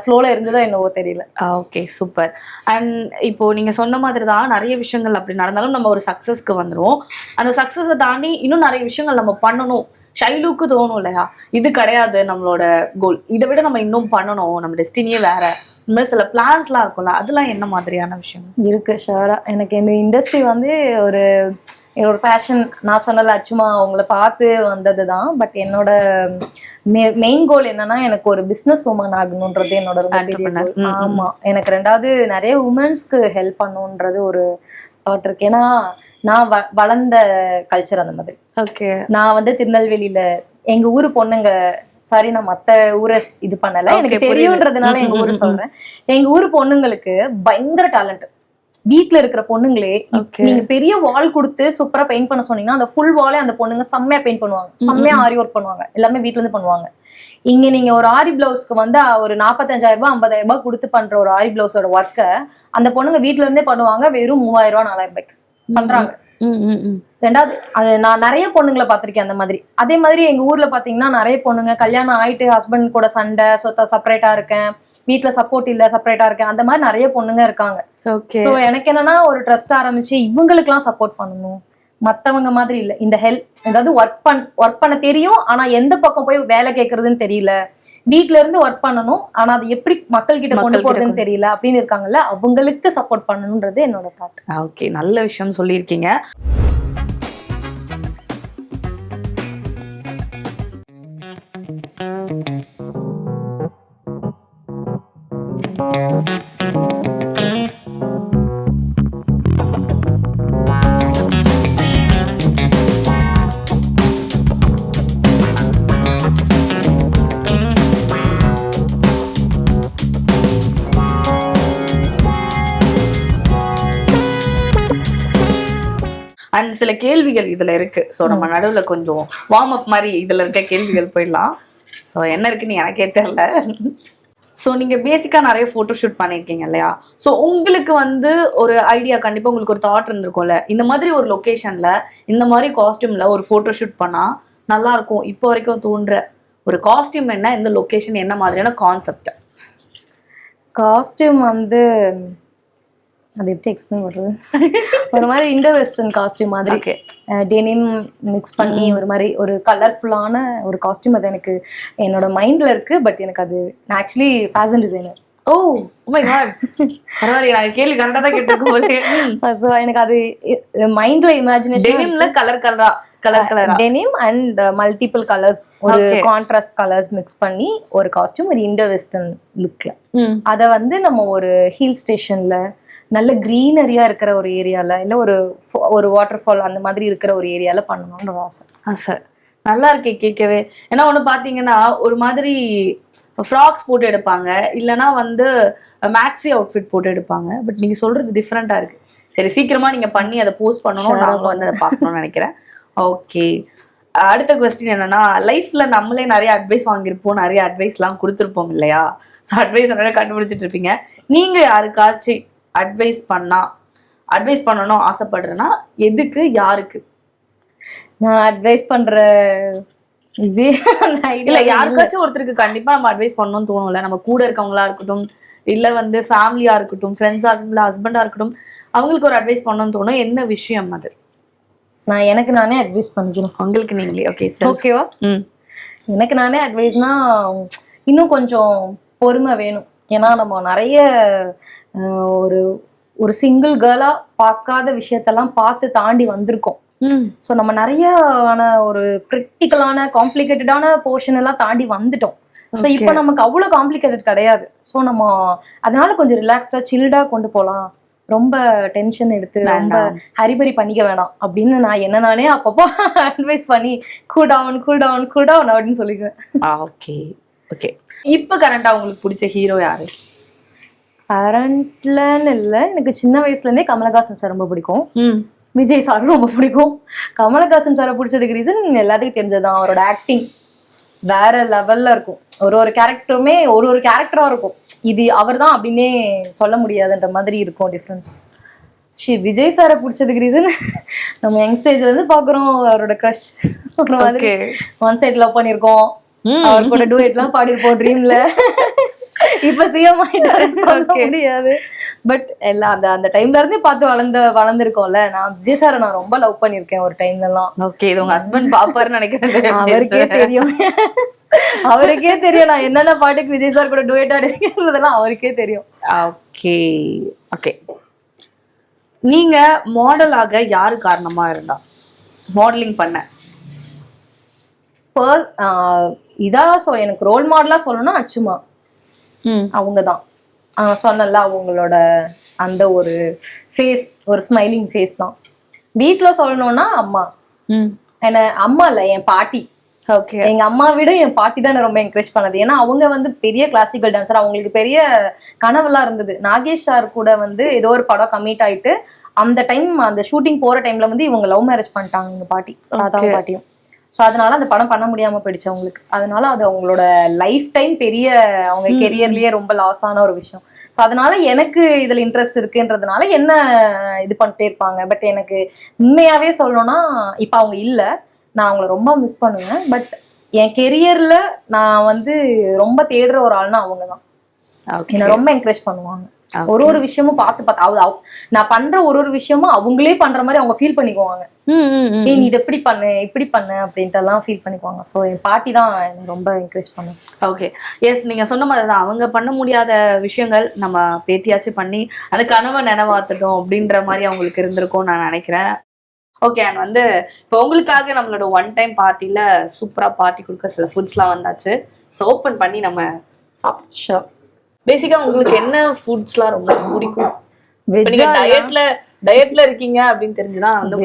ஃப்ளோல இருந்ததோ என்னவோ தெரியல. Okay, super. அண்ட் இப்போ நீங்க சொன்ன மாதிரி தான் நிறைய விஷயங்கள் அப்படி நடந்தாலும் நம்ம ஒரு சக்சஸ்க்கு வந்துடும். அந்த சக்சஸை தாண்டி இன்னும் நிறைய விஷயங்கள் நம்ம பண்ணணும். ஷைலுக்கு தோணும் இல்லையா, இது கிடையாது நம்மளோட கோல், இதை விட நம்ம இன்னும் பண்ணணும், நம்ம டெஸ்டினியே வேற, இந்த மாதிரி சில பிளான்ஸ்லாம் இருக்கும்ல, அதெல்லாம் என்ன மாதிரியான விஷயம் இருக்கு? ஷுவரா எனக்கு இந்த இண்டஸ்ட்ரி வந்து என்னோட பேஷன். நான் சொன்னல சும்மா அவங்கள பார்த்து வந்ததுதான். பட் என்னோட மெயின் கோல் என்னன்னா, எனக்கு ஒரு பிசினஸ் உமன் ஆகணும்ன்றது என்னோட ரொம்ப பெரிய கோல். ஆமா, எனக்கு ரெண்டாவது நிறைய உமன்ஸ்க்கு ஹெல்ப் பண்ணணும்ன்றது ஒரு தாட் இருக்கு. ஏன்னா நான் வளர்ந்த கல்ச்சர் அந்த மாதிரி. ஓகே, நான் வந்து திருநெல்வேலியில எங்க ஊரு பொண்ணுங்க, சாரி நான் மத்த ஊரை இது பண்ணல, எனக்கு தெரியும்ன்றதுனால எங்க ஊரு சொல்றேன். எங்க ஊரு பொண்ணுங்களுக்கு பயங்கர டேலண்ட். வீட்டுல இருக்கிற பொண்ணுங்களே நீங்க பெரிய வால் கொடுத்து சூப்பரா பெயிண்ட் பண்ண சொன்னீங்கன்னா அந்த ஃபுல் வாலே அந்த பொண்ணுங்க செம்மையா பெயிண்ட் பண்ணுவாங்க, செம்மையா ஆரி ஒர்க் பண்ணுவாங்க, எல்லாமே வீட்டுல இருந்து பண்ணுவாங்க. இங்க நீங்க ஒரு ஆரி பிளவுஸ்க்கு வந்து ஒரு 45,000 ரூபாய் 50,000 ரூபாய் கொடுத்து பண்ற ஒரு ஆரி பிளவுஸோட ஒர்க்கை அந்த பொண்ணுங்க வீட்டுல இருந்தே பண்ணுவாங்க, வெறும் 3,000 ரூபாய் 4,000 ரூபாய்க்கு பண்றாங்க. ரெண்டாவது அது நான் நிறைய பொண்ணுங்களை பார்த்திருக்கேன் அந்த மாதிரி. அதே மாதிரி எங்க ஊர்ல பாத்தீங்கன்னா நிறைய பொண்ணுங்க கல்யாணம் ஆயிட்டு ஹஸ்பண்ட் கூட சண்டை, செப்பரேட்டா இருக்கேன், வீட்டுல சப்போர்ட் இல்ல, செப்பரேட்டா இருக்கேன், அந்த மாதிரி நிறைய பொண்ணுங்க இருக்காங்க. சோ எனக்கு என்னன்னா ஒரு ட்ரஸ்ட் ஆரம்பிச்சு இவங்களுக்கு எல்லாம் சப்போர்ட் பண்ணணும், மத்தவங்க மாதிரி இல்ல. இந்த ஹெல்ப், அதாவது ஒர்க் பண்ண தெரியும், ஆனா எந்த பக்கம் போய் வேலை கேட்கறதுன்னு தெரியல, வீட்டுல இருந்து ஒர்க் பண்ணணும், ஆனா அது எப்படி மக்கள் கிட்ட கொண்டு போறதுன்னு தெரியல அப்படின்னு இருக்காங்கல்ல, அவங்களுக்கு சப்போர்ட் பண்ணணும்ன்றது என்னோட தாட். ஓகே, நல்ல விஷயம் சொல்லியிருக்கீங்க. அண்ட் சில கேள்விகள் இதுல இருக்கு. ஸோ நம்ம நடுவுல கொஞ்சம் வார்ம் அப் மாதிரி இதுல இருக்க கேள்விகள் போயிடலாம். ஸோ என்ன இருக்குன்னு எனக்கே தெரியல. ஸோ நீங்க பேசிக்கா நிறைய ஃபோட்டோ ஷூட் பண்ணியிருக்கீங்க இல்லையா? ஸோ உங்களுக்கு வந்து ஒரு ஐடியா, கண்டிப்பா உங்களுக்கு ஒரு தாட் இருந்திருக்கும்ல, இந்த மாதிரி ஒரு லொகேஷன்ல இந்த மாதிரி காஸ்டியூம்ல ஒரு ஃபோட்டோ ஷூட் பண்ணா நல்லா இருக்கும். இப்போ வரைக்கும் தோன்ற ஒரு காஸ்டியூம் என்ன, இந்த லொகேஷன் என்ன மாதிரியான கான்செப்ட்? காஸ்டியூம் வந்து அது எப்படி எக்ஸ்பிளைன் பண்றது, ஒரு மாதிரி இண்டோ வெஸ்டர்ன் காஸ்டியூம் மாதிரி டெனிம் மிக்ஸ் பண்ணி ஒரு மாதிரி ஒரு கலர்ஃபுல்லான ஒரு காஸ்டியூம். அது எனக்கு என்னோட மைண்ட்ல இருக்கு. பட் எனக்கு அது நான் actually fashion designer. Oh my god, பரவாயில்லை, நான் கேள்வி கரெக்டா தான் கேட்டிருக்கேன். ஸோ எனக்கு அது மைண்ட்ல இமேஜினேஷன். டெனிம்ல colour denim and multiple colours, ஒரு கான்ட்ராஸ்ட் கலர்ஸ் மிக்ஸ் பண்ணி ஒரு காஸ்டியூம், ஒரு இண்டோ வெஸ்டர்ன் லுக்ல. அதை வந்து நம்ம ஒரு ஹில் ஸ்டேஷன்ல நல்ல கிரீனரியா இருக்கிற ஒரு ஏரியால, இல்ல ஒரு வாட்டர் ஃபால் அந்த மாதிரி இருக்கிற ஒரு ஏரியால பண்ணணும்னு ஆசை. நல்லா இருக்கு கேட்கவே. ஏன்னா ஒண்ணு பாத்தீங்கன்னா ஒரு மாதிரி ஃப்ராக்ஸ் போட்டு எடுப்பாங்க, இல்லைன்னா வந்து மேக்ஸி அவுட்ஃபிட் போட்டு எடுப்பாங்க. பட் நீங்க சொல்றது டிஃப்ரெண்டா இருக்கு. சரி, சீக்கிரமா நீங்க பண்ணி அதை போஸ்ட் பண்ணணும், நாங்களும் வந்து அதை பார்க்கணும்னு நினைக்கிறேன். ஓகே, அடுத்த கொஸ்டின் என்னன்னா, லைஃப்ல நம்மளே நிறைய அட்வைஸ் வாங்கியிருப்போம், நிறைய அட்வைஸ்லாம் கொடுத்துருப்போம் இல்லையா? ஸோ அட்வைஸ் நிறைய கண்டுபிடிச்சிட்டு இருப்பீங்க. நீங்க யாருக்காச்சும் அட்வைஸ் பண்ணணும் ஆசைப்படுறேன்னா எதுக்கு, யாருக்கு? நான் அட்வைஸ் பண்ற இது இல்ல, யாருக்காச்சும் ஒருத்தருக்கு கண்டிப்பா நம்ம அட்வைஸ் பண்ணணும்னு தோணும்ல. நம்ம கூட இருக்கவங்களா இருக்கட்டும், இல்ல வந்து ஃபேமிலியா இருக்கட்டும், ஃப்ரெண்ட்ஸா இருக்கட்டும், இல்ல ஹஸ்பண்டா இருக்கட்டும், அவங்களுக்கு ஒரு அட்வைஸ் பண்ணணும்னு தோணும். என்ன விஷயம் அது? நான் எனக்கு நானே அட்வைஸ் பண்ணிக்கிறேன். உங்களுக்கு நீங்களே? ஓகே, ஓகேவா? எனக்கு நானே அட்வைஸ்னா இன்னும் கொஞ்சம் பொறுமை வேணும். ஏன்னா நம்ம நிறைய ஒரு சிங்கிள் கேர்ளா பார்க்காத விஷயத்தெல்லாம் பார்த்து தாண்டி வந்திருக்கோம். ஸோ நம்ம நிறைய ஒரு கிரிட்டிக்கலான காம்ப்ளிகேட்டடான போர்ஷன் எல்லாம் தாண்டி வந்துட்டோம். ஸோ இப்போ நமக்கு அவ்வளோ காம்ப்ளிகேட்டட் கிடையாது. ஸோ நம்ம அதனால கொஞ்சம் ரிலாக்ஸ்டா சில்டா கொண்டு போகலாம். ரொம்ப டென்ஷன் எடுத்து ரொம்ப ஹரிபரி பண்ணிக்க வேணாம் அப்படின்னு நான் நானே அப்பப்போ அட்வைஸ் பண்ணி கூல் டவுன் அப்படின்னு சொல்லிக்குவேன். Okay okay. இப்போ கரண்டா உங்களுக்கு பிடிச்ச ஹீரோ யாரு? கரண்ட்லன்னு இல்லை, எனக்கு சின்ன வயசுல இருந்தே கமலஹாசன் சார் ரொம்ப பிடிக்கும். விஜய் சாரும் ரொம்ப பிடிக்கும். கமலஹாசன் சாரை பிடிச்சதுக்கு ரீசன் எல்லாத்துக்கும் தெரிஞ்சதுதான், அவரோட ஆக்டிங் வேற லெவல்ல இருக்கும். ஒரு கேரக்டருமே ஒரு கேரக்டரா இருக்கும். இது அவர் தான் அப்படின்னே சொல்ல முடியாதுன்ற மாதிரி இருக்கும் டிஃப்ரென்ஸ். விஜய் சாரை பிடிச்சதுக்கு ரீசன் நம்ம யங் ஸ்டேஜ்ல இருந்து பாக்குறோம், அவரோட க்ரஷ் மாதிரி ஒன் சைட் லவ் பண்ணிருக்கோம், அவர் கூட டூயட்லாம் பாடிருப்போம் ட்ரீம்ல. இப்ப சிஎம் ஆயிட்டாரு சொல்ல முடியாது. பட் எல்லாம் அந்த டைம்ல இருந்தே பார்த்து வளர்ந்துருக்கோம்ல. நான் விஜய் சாரை நான் ரொம்ப லவ் பண்ணிருக்கேன் ஒரு டைம்ல எல்லாம். ஓகே, இது உங்க ஹஸ்பண்ட் பாப்பாருன்னு நினைக்கிறேன். அவருக்கே தெரியும் நான் என்னென்ன பாட்டுக்கு விஜய் சார் கூட டூயட் ஆடிருக்கேன்றதெல்லாம் அவருக்கே தெரியும். Okay okay. நீங்க மாடலாக யாரு காரணமா இருந்தா மாடலிங் பண்ண? எனக்கு ரோல் மாடலா சொல்லணும்னா அச்சுமா. அவங்கதான் சொன்னல, அவங்களோட அந்த ஒரு ஃபேஸ், ஒரு ஸ்மைலிங் ஃபேஸ் தான். வீட்டுல சொல்லணும்னா அம்மா. அம்மா இல்ல, என் பாட்டி. ஓகே, எங்க அம்மா விட என் பாட்டி தான் ரொம்ப என்கரேஜ் பண்ணது. ஏன்னா அவங்க வந்து பெரிய கிளாசிக்கல் டான்சர். அவங்களுக்கு பெரிய கனவுலாம் இருந்தது. நாகேஷ் சார் கூட வந்து ஏதோ ஒரு படம் கமிட் ஆயிட்டு அந்த டைம், அந்த ஷூட்டிங் போற டைம்ல வந்து இவங்க லவ் மேரேஜ் பண்ணிட்டாங்க, எங்க பாட்டி, தாத்தாவும் பாட்டியும். ஸோ அதனால அந்த படம் பண்ண முடியாம போயிடுச்சு அவங்களுக்கு. அதனால அது அவங்களோட லைஃப் டைம் பெரிய, அவங்க கெரியர்லயே ரொம்ப லாஸ் ஆன ஒரு விஷயம். ஸோ அதனால எனக்கு இதுல இன்ட்ரெஸ்ட் இருக்குன்றதுனால என்ன இது பண்ணிட்டே இருப்பாங்க. பட் எனக்கு உண்மையாவே சொல்லணும்னா இப்ப அவங்க இல்லை, நான் அவங்கள ரொம்ப மிஸ் பண்ணுவேன். பட் என் கெரியர்ல நான் வந்து ரொம்ப தேடுற ஒரு ஆள்னா அவங்க தான். என்ன ரொம்ப என்கரேஜ் பண்ணுவாங்க. ஒரு விஷயமும் பார்த்து நான் பண்ற ஒரு விஷயமும் அவங்களே பண்ற மாதிரி அவங்க ஃபீல் பண்ணிக்குவாங்க. நீ இது இப்படி பண்ணு அப்படின்ட்டு எல்லாம் ஃபீல் பண்ணிக்குவாங்க. ஸோ என் பாட்டி தான் ரொம்ப என்கரேஜ் பண்ணும். ஓகே, எஸ், நீங்க சொன்ன மாதிரி தான். அவங்க பண்ண முடியாத விஷயங்கள் நம்ம பேத்தியாச்சும் பண்ணி அந்த கனவை நினைவாத்துட்டோம் அப்படின்ற மாதிரி அவங்களுக்கு இருந்திருக்கும் நான் நினைக்கிறேன். ஓகே, அண்ட் வந்து இப்போ உங்களுக்காக நம்மளோட ஒன் டைம் பார்ட்டில சூப்பரா பார்ட்டி கொடுக்க சில ஃபுட்ஸ்லாம் வந்தாச்சு. ஸோ ஓப்பன் பண்ணி நம்ம சாப்பிட்டு. பேசிக்கா உங்களுக்கு என்ன ஃபுட்ஸ்லாம் ரொம்ப பிடிக்கும்? நீங்க டயட்ல இருக்கீங்க அப்படின்னு தெரிஞ்சுதான் வந்து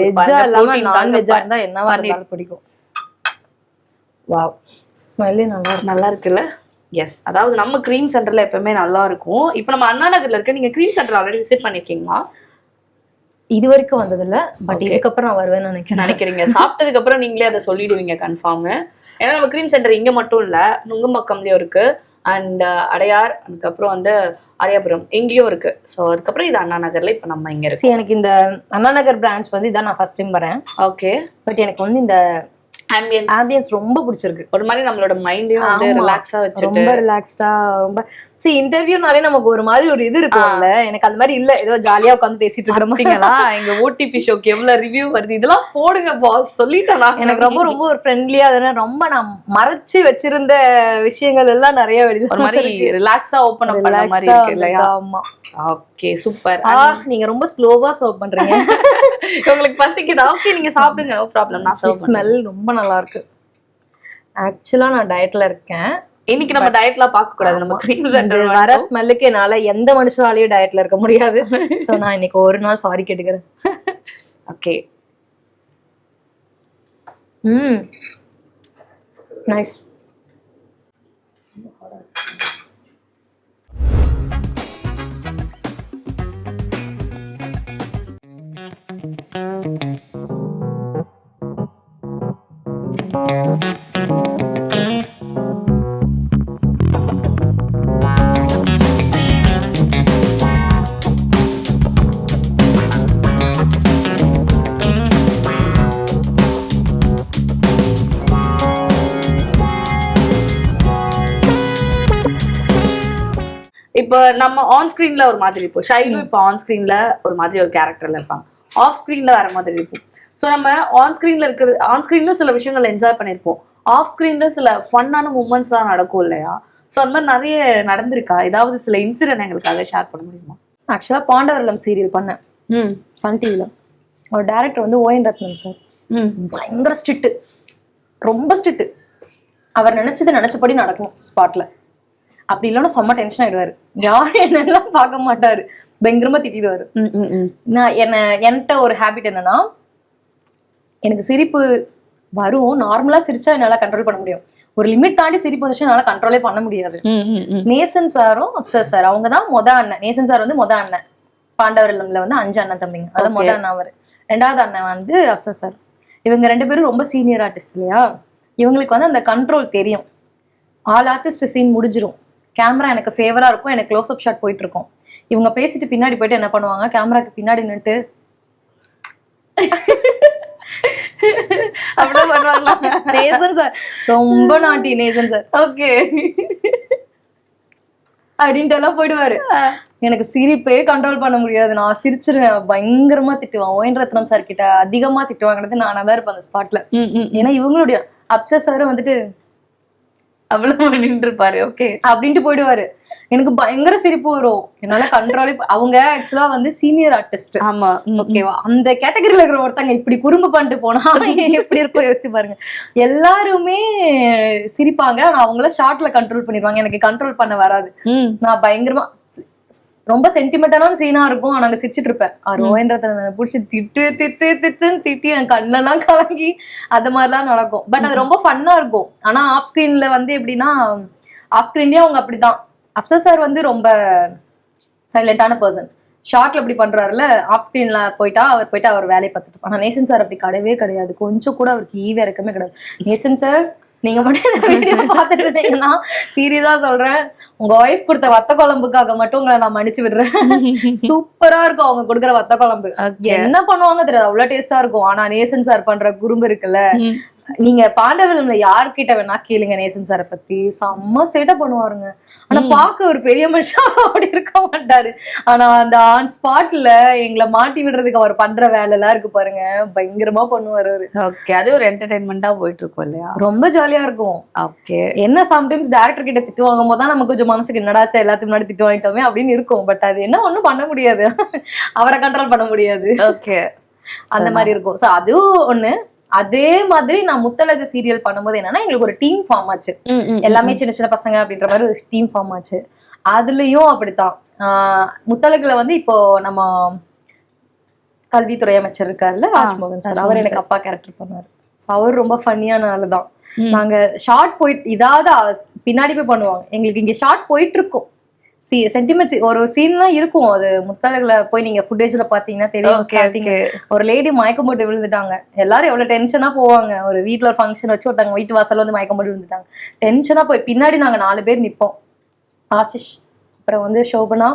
என்னவா இருந்தாலும் பிடிக்கும். வாவ், ஸ்மெல் நல்லா இருக்குல்ல? எஸ், அதாவது நம்ம கிரீம் சென்டர்ல எப்பவுமே நல்லா இருக்கும். இப்போ நம்ம அண்ணா நகர்ல இருக்க, நீங்க கிரீம் சென்டர் ஆல்ரெடி விசிட் பண்ணிருக்கீங்களா? இது வரைக்கும் வந்தது இல்ல, பட் இதுக்கப்புறம் நான் வருவேன்னு நினைக்கிறீங்க? சாப்பிட்டதுக்கு அப்புறம் நீங்களே அதை சொல்லிடுவீங்க கன்ஃபார்ம். ஏன்னா நம்ம கிரீம் சென்டர் இங்க மட்டும் இல்ல, நுங்கம்பாக்கம்லயும் இருக்கு அண்ட் அடையார், அதுக்கப்புறம் வந்து ஆரியாபுரம் இங்கேயும் இருக்கு. ஸோ அதுக்கப்புறம் இது அண்ணா நகர்ல இப்ப நம்ம இங்க இருக்கு. எனக்கு இந்த அண்ணா நகர் பிரான்ச் வந்து இதான் நான் ஃபர்ஸ்ட் டைம் வரேன். ஓகே. பட் எனக்கு வந்து இந்த ஆம்பியன்ஸ் ரொம்ப பிடிச்சிருக்கு. ஒரு மாதிரி நம்மளோட மைண்டையும் வந்து ரிலாக்ஸா வச்சுட்டு ரொம்ப ரிலாக்ஸ்டா ரொம்ப இன்டர்வியூனாலே நமக்கு ஒரு மாதிரி ஒரு இது இருக்கும்ல, எனக்கு அந்த மாதிரி இல்ல, ஏதோ ஜாலியா உட்காந்து பேசிட்டு இருக்கிறோம். எங்க ஓடிபி ஷோக்கு எவ்வளவு ரிவ்யூ வருது, இதெல்லாம் போடுங்க பாஸ் சொல்லிட்டேன். எனக்கு ரொம்ப ரொம்ப ஒரு ஃப்ரெண்ட்லியா, அதனால ரொம்ப நான் மறைச்சு வச்சிருந்த விஷயங்கள் எல்லாம் நிறைய வெளியில ஒரு மாதிரி ரிலாக்ஸா ஓபன் அப் பண்ண மாதிரி இருக்கு இல்லையா? ஆமா. Okay super. நீங்க ரொம்ப ஸ்லோவா சர்வ் பண்றீங்க. உங்களுக்கு பசிக்குதா? ஓகே நீங்க சாப்பிடுங்க, நோ ப்ராப்ளம். நான் சர்வ் ஸ்மெல் ரொம்ப நல்லா இருக்கு. ஆக்சுவலா நான் டயட்ல இருக்கேன். இன்னைக்கு நம்ம டயட்லாம் பார்க்க கூடாது, நம்ம கிரீம் சென்டர் வர ஸ்மெல்லுக்கு என்னால எந்த மனுஷனாலையும் டயட்ல இருக்க முடியாது. சோ நான் இன்னைக்கு ஒரு நாள் சாரி கேட்டுக்கிறேன். ஓகே. நைஸ். இப்ப நம்ம ஆன் ஸ்கிரீன்ல ஒரு மாதிரி இருப்போம், ஷைலு இப்ப ஆன் ஸ்கிரீன்ல ஒரு மாதிரி ஒரு கேரக்டர்ல இருப்பாங்க, ஆஃப் ஸ்கிரீன்ல வேற மாதிரி இருக்கும். ஸோ நம்ம ஆன் ஸ்கிரீன்ல இருக்கிறது, ஆன் ஸ்கிரீன்ல சில விஷயங்கள் என்ஜாய் பண்ணியிருப்போம், ஆஃப் ஸ்கிரீன்ல சில ஃபன்னான மூமெண்ட்ஸ்லாம் நடக்கும் இல்லையா? ஸோ அந்த மாதிரி நிறைய நடந்திருக்கா? ஏதாவது சில இன்சிடென்ட் எங்களுக்காக ஷேர் பண்ண முடியுமா? ஆக்சுவலா பாண்டவர்லம் சீரியல் பண்ணேன் சன் டிவில. ஒரு டைரக்டர் வந்து ஓஎன் ரத்னம் சார், பயங்கர ஸ்ட்ரிக்ட், ரொம்ப ஸ்ட்ரிக்ட். அவர் நினைச்சபடி நடக்கணும் ஸ்பாட்ல. அப்படி இல்லைன்னா செம்ம டென்ஷன் ஆயிடுவாரு. யாரும் என்னெல்லாம் பார்க்க மாட்டாரு, பயங்கரமா திட்டிடுவாரு. நான் என்கிட்ட ஒரு ஹேபிட் என்னன்னா, எனக்கு சிரிப்பு வரும், நார்மலா சிரிச்சா என்னால கண்ட்ரோல் பண்ண முடியும். ஒரு லிமிட் தாண்டி சிரிப்பு வந்துச்சு என்னால கண்ட்ரோலே பண்ண முடியாது. நேசன் சாரும் அப்சர் சார், அவங்க தான் மொத அண்ணன். நேசன் சார் வந்து மொத அண்ணன், பாண்டவர்லம்ல வந்து 5 அண்ணன் தம்பிங்க, அதான் மொத அண்ணன் அவர். 2வது அண்ணன் வந்து அப்சர் சார். இவங்க 2 பேரும் ரொம்ப சீனியர் ஆர்டிஸ்ட் இல்லையா? இவங்களுக்கு வந்து அந்த கண்ட்ரோல் தெரியும். ஆல் ஆர்டிஸ்ட் சீன் முடிஞ்சிரும், கேமரா எனக்கு ஃபேவரா இருக்கும், எனக்கு க்ளோஸ் அப் ஷாட் போயிட்டு இருக்கும். இவங்க பேசிட்டு பின்னாடி போயிட்டு என்ன பண்ணுவாங்க, கேமராக்கு பின்னாடி நின்னுட்டு அப்படிதான் பண்ணுவாங்களா? நேசன் சார் ரொம்ப நாட்டி, நேசன் சார் ஓகே அப்படின்ட்டு எல்லாம் போயிடுவாரு. எனக்கு சிரிப்பே கண்ட்ரோல் பண்ண முடியாது, நான் சிரிச்சிருவேன், பயங்கரமா திட்டுவான். ஓஎன் ரத்னம் சார் கிட்ட அதிகமா திட்டுவாங்கிறது நானா தான் இருப்பேன் அந்த ஸ்பாட்ல. ஏன்னா இவங்களுடைய அப்சர் சாரும் வந்துட்டு அவ்வளவு நின்று இருப்பாரு. ஓகே அப்படின்ட்டு போயிடுவாரு. எனக்கு பயங்கர சிரிப்பு வரும், என்னால கண்ட்ரோலே. அவங்க ஆக்சுவலா வந்து சீனியர் ஆர்டிஸ்ட். ஆமா ஓகேவா? அந்த கேட்டகரியில இருக்கிற ஒருத்தங்க இப்படி குறும்பு பண்ணிட்டு போனா எப்படி இருக்கும் யோசிச்சு பாருங்க. எல்லாருமே சிரிப்பாங்க, ஆனா அவங்கள ஷார்ட்ல கண்ட்ரோல் பண்ணிடுவாங்க. எனக்கு கண்ட்ரோல் பண்ண வராது. நான் பயங்கரமா ரொம்ப சென்டிமெண்டலான சீனா இருக்கும், ஆனா அங்க சிரிச்சிட்டு இருப்பேன். ரோஹின்றத பிடிச்சி திட்டுன்னு திட்டி என் கண்ணெல்லாம் கலங்கி அந்த மாதிரிலாம் நடக்கும். பட் அது ரொம்ப ஃபன்னா இருக்கும். ஆனா ஆஃப் ஸ்கிரீன்ல வந்து எப்படின்னா, ஆஃப் ஸ்கிரீன்லயே அவங்க அப்படிதான். அப்சர் சார் வந்து ரொம்ப சைலண்டான பர்சன். ஷார்ட்ல இப்படி பண்றாருல, ஆஃப் ஸ்கிரீன்ல போயிட்டா அவர் வேலையை பார்த்துட்டு. ஆனா நேசன் சார் அப்படி கிடையவே கிடையாது. கொஞ்சம் கூட அவருக்கு ஈவே இறக்கமே கிடையாது. நேசன் சார் நீங்க மட்டும் இந்த வீடியோ பார்த்துட்டு இருந்தீங்கன்னா சீரியஸா சொல்றேன், உங்க ஒய்ஃப் கொடுத்த வத்த குழம்புக்காக மட்டும் உங்களை நான் மன்னிச்சு விடுறேன். சூப்பரா இருக்கும் அவங்க கொடுக்குற வத்த குழம்பு. என்ன பண்ணுவாங்க தெரியாது, அவ்வளவு டேஸ்டா இருக்கும். ஆனா நேசன் சார் பண்ற குறும்பு இருக்குல்ல, நீங்க பாண்டவர்ல யார்கிட்ட வேணா கேளுங்க நேசன் சாரை பத்தி, செம்ம சேட்டை பண்ணுவாருங்க. ஆனா பாக்க ஒரு பெரிய மனுஷன் அப்படி இருக்க மாட்டாரு. ஆனா அந்த ஆன் ஸ்பாட்ல எங்களை மாட்டி விடுறதுக்கு அவர் பண்ற வேலை எல்லாம் இருக்கு பாருங்க, பயங்கரமா பண்ணுவாரு அவரு. ஓகே, அது ஒரு என்டர்டைன்மெண்டா போயிட்டு இருக்கும் இல்லையா? ரொம்ப ஜாலியா இருக்கும். ஓகே, என்ன சம்டைம்ஸ் டைரக்டர் கிட்ட திட்டு வாங்கும் போதுதான் நமக்கு கொஞ்சம் மனசுக்கு என்னடாச்சா எல்லாத்துக்கு முன்னாடி திட்டு வாங்கிட்டோமே அப்படின்னு இருக்கும். பட் அது என்ன ஒண்ணும் பண்ண முடியாது, அவரை கண்ட்ரோல் பண்ண முடியாது. ஓகே, அந்த மாதிரி இருக்கும். சோ அதுவும் ஒண்ணு. அதே மாதிரி நான் முத்தழகு சீரியல் பண்ணும்போது என்னன்னா, எங்களுக்கு ஒரு டீம் ஃபார்ம் ஆச்சு. எல்லாமே சின்ன சின்ன பசங்க அப்படின்ற மாதிரி ஒரு டீம் ஃபார்ம் ஆச்சு. அதுலயும் அப்படித்தான். முத்தழகுல வந்து இப்போ நம்ம கல்வித்துறை அமைச்சர் இருக்காருல்ல, ராஜ்மோகன் சார், அவர் எனக்கு அப்பா கேரக்டர் பண்ணாரு. ஸோ அவர் ரொம்ப ஃபன்னியான ஆளு தான். நாங்க ஷார்ட் போயிட்டு இதாவது பின்னாடி போய் பண்ணுவாங்க. எங்களுக்கு இங்க ஷார்ட் போயிட்டு இருக்கோம், சென்டிமெண்ட்ஸ் ஒரு சீன்லாம் இருக்கும். அது முத்தழகுல போய் நீங்க ஃபுட்டேஜ்ல பாத்தீங்கன்னா தெரியும். starting ஒரு லேடி மயக்கம் போட்டு விழுந்துட்டாங்க. எல்லாரும் எவ்வளவு டென்ஷனா போவாங்க. ஒரு வீட்ல ஒரு ஃபங்க்ஷன் வச்சு ஒருத்தவங்க வீட்டு வாசல்ல வந்து மயக்கம் போட்டு விழுந்துட்டாங்க. டென்ஷனா போய் பின்னாடி நாங்க 4 பேர் நிப்போம். ஆசிஷ், அப்புறம் வந்து சோபனா,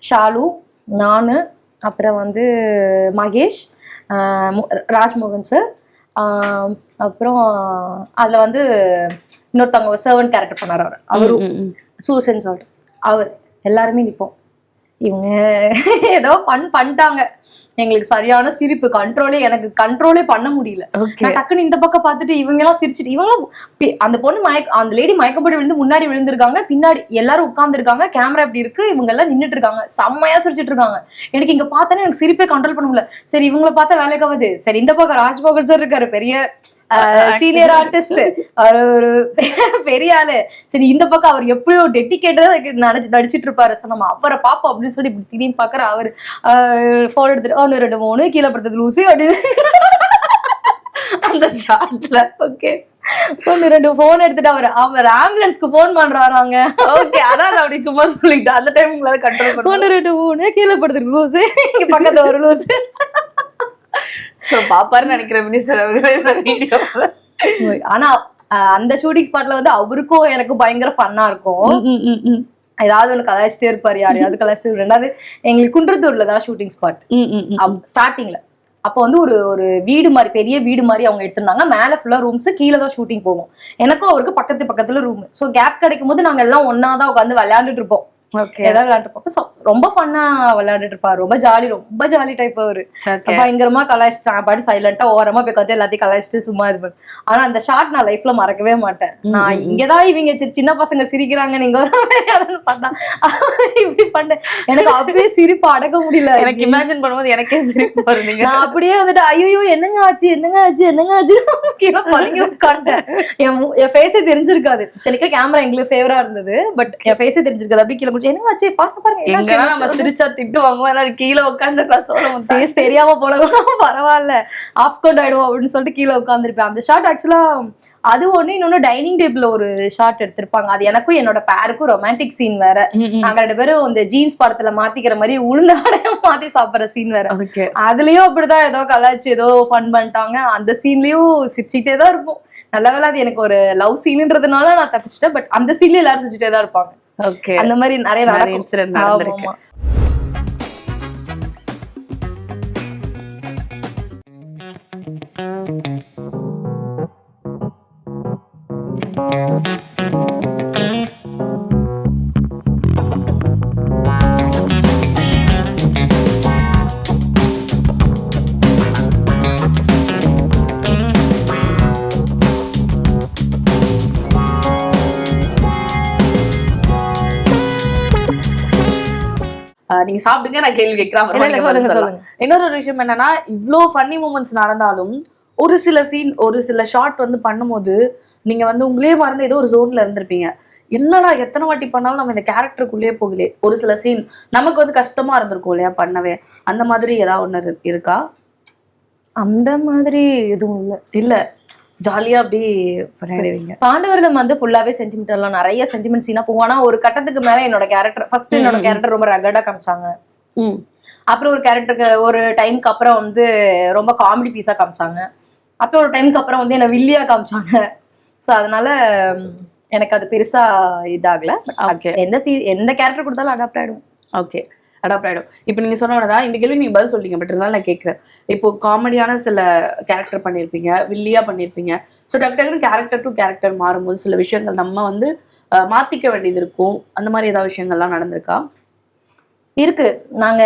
ஷாலு, நானு, அப்புறம் வந்து மகேஷ், ராஜ்மோகன் சார், அப்புறம் அதுல வந்து இன்னொருத்தவங்க சர்வன்ட் கேரக்டர் பண்ணாரு அவரும் சூசன் சொல்லிட்டு அவர் எல்லாருமே நிப்போம். இவங்க ஏதோ பண்ணிட்டாங்க. எங்களுக்கு சரியான சிரிப்பு, எனக்கு கண்ட்ரோலே பண்ண முடியல. நான் டக்குன்னு இந்த பக்கம் பார்த்துட்டு இவங்க எல்லாம் சிரிச்சுட்டு, இவங்களும் அந்த பொண்ணு அந்த லேடி மயக்கப்பட்டு விழுந்து முன்னாடி விழுந்திருக்காங்க, பின்னாடி எல்லாரும் உட்கார்ந்து இருக்காங்க, கேமரா இப்படி இருக்கு, இவங்க எல்லாம் நின்றுட்டு இருக்காங்க, செம்மையா சிரிச்சிட்டு இருக்காங்க. எனக்கு இங்க பார்த்தேன்னா எனக்கு சிரிப்பே கண்ட்ரோல் பண்ண முடியல. சரி இவங்களை பார்த்தா வேலைக்காவது, சரி இந்த பக்கம் ராஜ்மோகன் சார் இருக்காரு, பெரிய சீனியர் ஆர்டிஸ்ட், ஒரு பெரிய ஆளு. சரி இந்த பக்கம் அவர் எப்படியோ டெடிகேட்டா நடிச்சிட்டு இருப்பாரு. சோ நம்ம அவரை பாப்போம் அப்படின்னு சொல்லி இப்படி திடீர்னு பாக்குற அவரு போன் எடுத்துட்டு 1 2 3 கீழே படுத்தது லூசி அப்படின்னு அந்த ஷாட்ல. ஓகே 1 2 போன் எடுத்துட்டு அவர் ஆம்புலன்ஸ்க்கு போன் பண்றாங்க. ஓகே அதான் அப்படி சும்மா சொல்லிட்டு அந்த டைம்ல கண்ட்ரோல் பண்ண 1 2 3 கீழே படுத்துட்டு லூசி, இங்க பக்கத்துல ஒரு லூசி. சோ பாப்பாருன்னு நினைக்கிறேன் மினிஸ்டர் வீடியோ. ஆனா அந்த ஷூட்டிங் ஸ்பாட்ல வந்து அவருக்கும் எனக்கும் பயங்கர ஃபன்னா இருக்கும். ஏதாவது ஒண்ணு கலாய்ச்சிட்டே இருப்பாரு, யாரையாவது கலாய்ச்சிட்டு. ரெண்டாவது எங்களுக்கு குன்றத்தூர்ல தான் ஷூட்டிங் ஸ்பாட் ஸ்டார்டிங்ல. அப்போ வந்து ஒரு வீடு மாதிரி, பெரிய வீடு மாதிரி அவங்க எடுத்திருந்தாங்க. மேல ஃபுல்லா ரூம்ஸ், கீழே தான் ஷூட்டிங் போகும். எனக்கும் அவருக்கு பக்கத்துல ரூம். ஸோ கேப் கிடைக்கும் போது நாங்க எல்லாம் ஒன்னாதான் உட்காந்து விளையாண்டுட்டு இருப்போம். ஏதாவது விளையாண்டு ரொம்ப ஃபன்னா விளையாண்டுட்டு இருப்பாரு. ரொம்ப ஜாலி டைப் அவரு. பயங்கரமா கலாய்ச்சிட்டான். பாட்டு சைலண்டா ஓரமா போய் பார்த்து எல்லாத்தையும் கலாய்ச்சிட்டு சும்மா இது பண்ணு. ஆனா அந்த ஷாட் நான் லைஃப்ல மறக்கவே மாட்டேன். நான் இங்கதான் இவங்க சின்ன பசங்க சிரிக்கிறாங்க, நீங்க பார்த்தா இப்படி பண்ணேன். எனக்கு அப்படியே சிரிப்பு அடக்க முடியல. எனக்கு இமேஜின் பண்ணும்போது எனக்கே சிரிப்பு வருது. நான் அப்படியே வந்துட்டு ஐயோ என்னங்க ஆச்சு கீழே பதுங்கி உட்காண்டேன். என் ஃபேஸே தெரிஞ்சிருக்காது. தெளிக்க கேமரா எங்களுக்கு ஃபேவரா இருந்தது, பட் என் ஃபேஸே தெரிஞ்சிருக்காது. அப்படி கீழே என்னங்காச்சு பாருங்க நம்ம சிரிச்சா திட்டு வாங்குவோம், கீழே உட்காந்து தெரியாம போல பரவாயில்ல ஆஃப் ஸ்கோட் ஆயிடுவோம் அப்படின்னு சொல்லிட்டு கீழே உட்காந்துருப்பேன். அந்த ஷாட் ஆக்சுவலா அது ஒண்ணு. இன்னொன்னு டைனிங் டேபிள்ல ஒரு ஷாட் எடுத்திருப்பாங்க. அது எனக்கும் என்னோட பேருக்கும் ரொமான்டிக் சீன் வேற. நாங்க 2 பேரும் இந்த ஜீன்ஸ் படத்துல மாத்திக்கிற மாதிரி உளுந்த அடையும் மாத்தி சாப்பிடுற சீன் வேற. அதுலயும் அப்படிதான் ஏதோ கலாய்ச்சி ஏதோ ஃபன் பண்ணிட்டாங்க. அந்த சீன்லயும் சிரிச்சுட்டே தான் இருப்போம். நல்ல வேலை அது எனக்கு ஒரு லவ் சீன்ன்றதுனால நான் தப்பிச்சிட்டேன். பட் அந்த சீன்ல எல்லாரும் சிரிச்சுட்டே தான் இருப்பாங்க. அந்த மாதிரி நிறைய இன்சிடென்ட் நடந்திருக்கு. நீங்க சாப்பிடுங்க, நான் கேள்வி கேட்கிறேன். இன்னொரு விஷயம் என்னன்னா, இவ்ளோ ஃபன்னி மூமெண்ட்ஸ் நடந்தாலும் ஒரு சில ஷாட் வந்து பண்ணும்போது நீங்க வந்து உங்களே மறந்து ஏதோ ஒரு ஜோன்ல இருந்திருப்பீங்க. என்னடா எத்தனை வாட்டி பண்ணாலும் நம்ம இந்த கேரக்டருக்குள்ளேயே போகலே. ஒரு சில சீன் நமக்கு வந்து கஷ்டமா இருந்திருக்கும் இல்லையா பண்ணவே. அந்த மாதிரி ஏதாவது ஒண்ணு இருக்கா? அந்த மாதிரி எதுவும் இல்ல. ஜாலியா அப்படி பண்ணிடுவீங்க. பாண்டவர்கள் வந்து ஃபுல்லாவே சென்டிமெண்டெல்லாம் நிறைய சென்டிமெண்ட் சீனா போவானா. ஒரு கட்டத்துக்கு மேல என்னோட கேரக்டர் ரொம்ப ரகடா காமிச்சாங்க. அப்புறம் ஒரு கேரக்டருக்கு ஒரு டைமுக்கு அப்புறம் வந்து ரொம்ப காமெடி பீஸா காமிச்சாங்க. அப்புறம் ஒரு டைமுக்கு அப்புறம் வந்து என்ன வில்லியா காமிச்சாங்க. ஸோ அதனால எனக்கு அது பெருசா இதாகல. எந்த கேரக்டர் கொடுத்தாலும் அடாப்ட் ஆயிடும். ஓகே, அடாப்ட் ஆயிடும். இப்போ நீங்க சொன்னதான் இந்த கேள்வி நீங்க பதில் சொல்லிங்க. பட் இருந்தாலும் நான் கேட்கிறேன். இப்போ காமெடியான சில கேரக்டர் பண்ணியிருப்பீங்க, வில்லியா பண்ணியிருப்பீங்க. ஸோ டக்குனு கேரக்டர் டு கேரக்டர் மாறும்போது சில விஷயங்கள் நம்ம வந்து மாத்திக்க வேண்டியது இருக்கும். அந்த மாதிரி ஏதாவது விஷயங்கள்லாம் நடந்திருக்கா? இருக்கு. நாங்க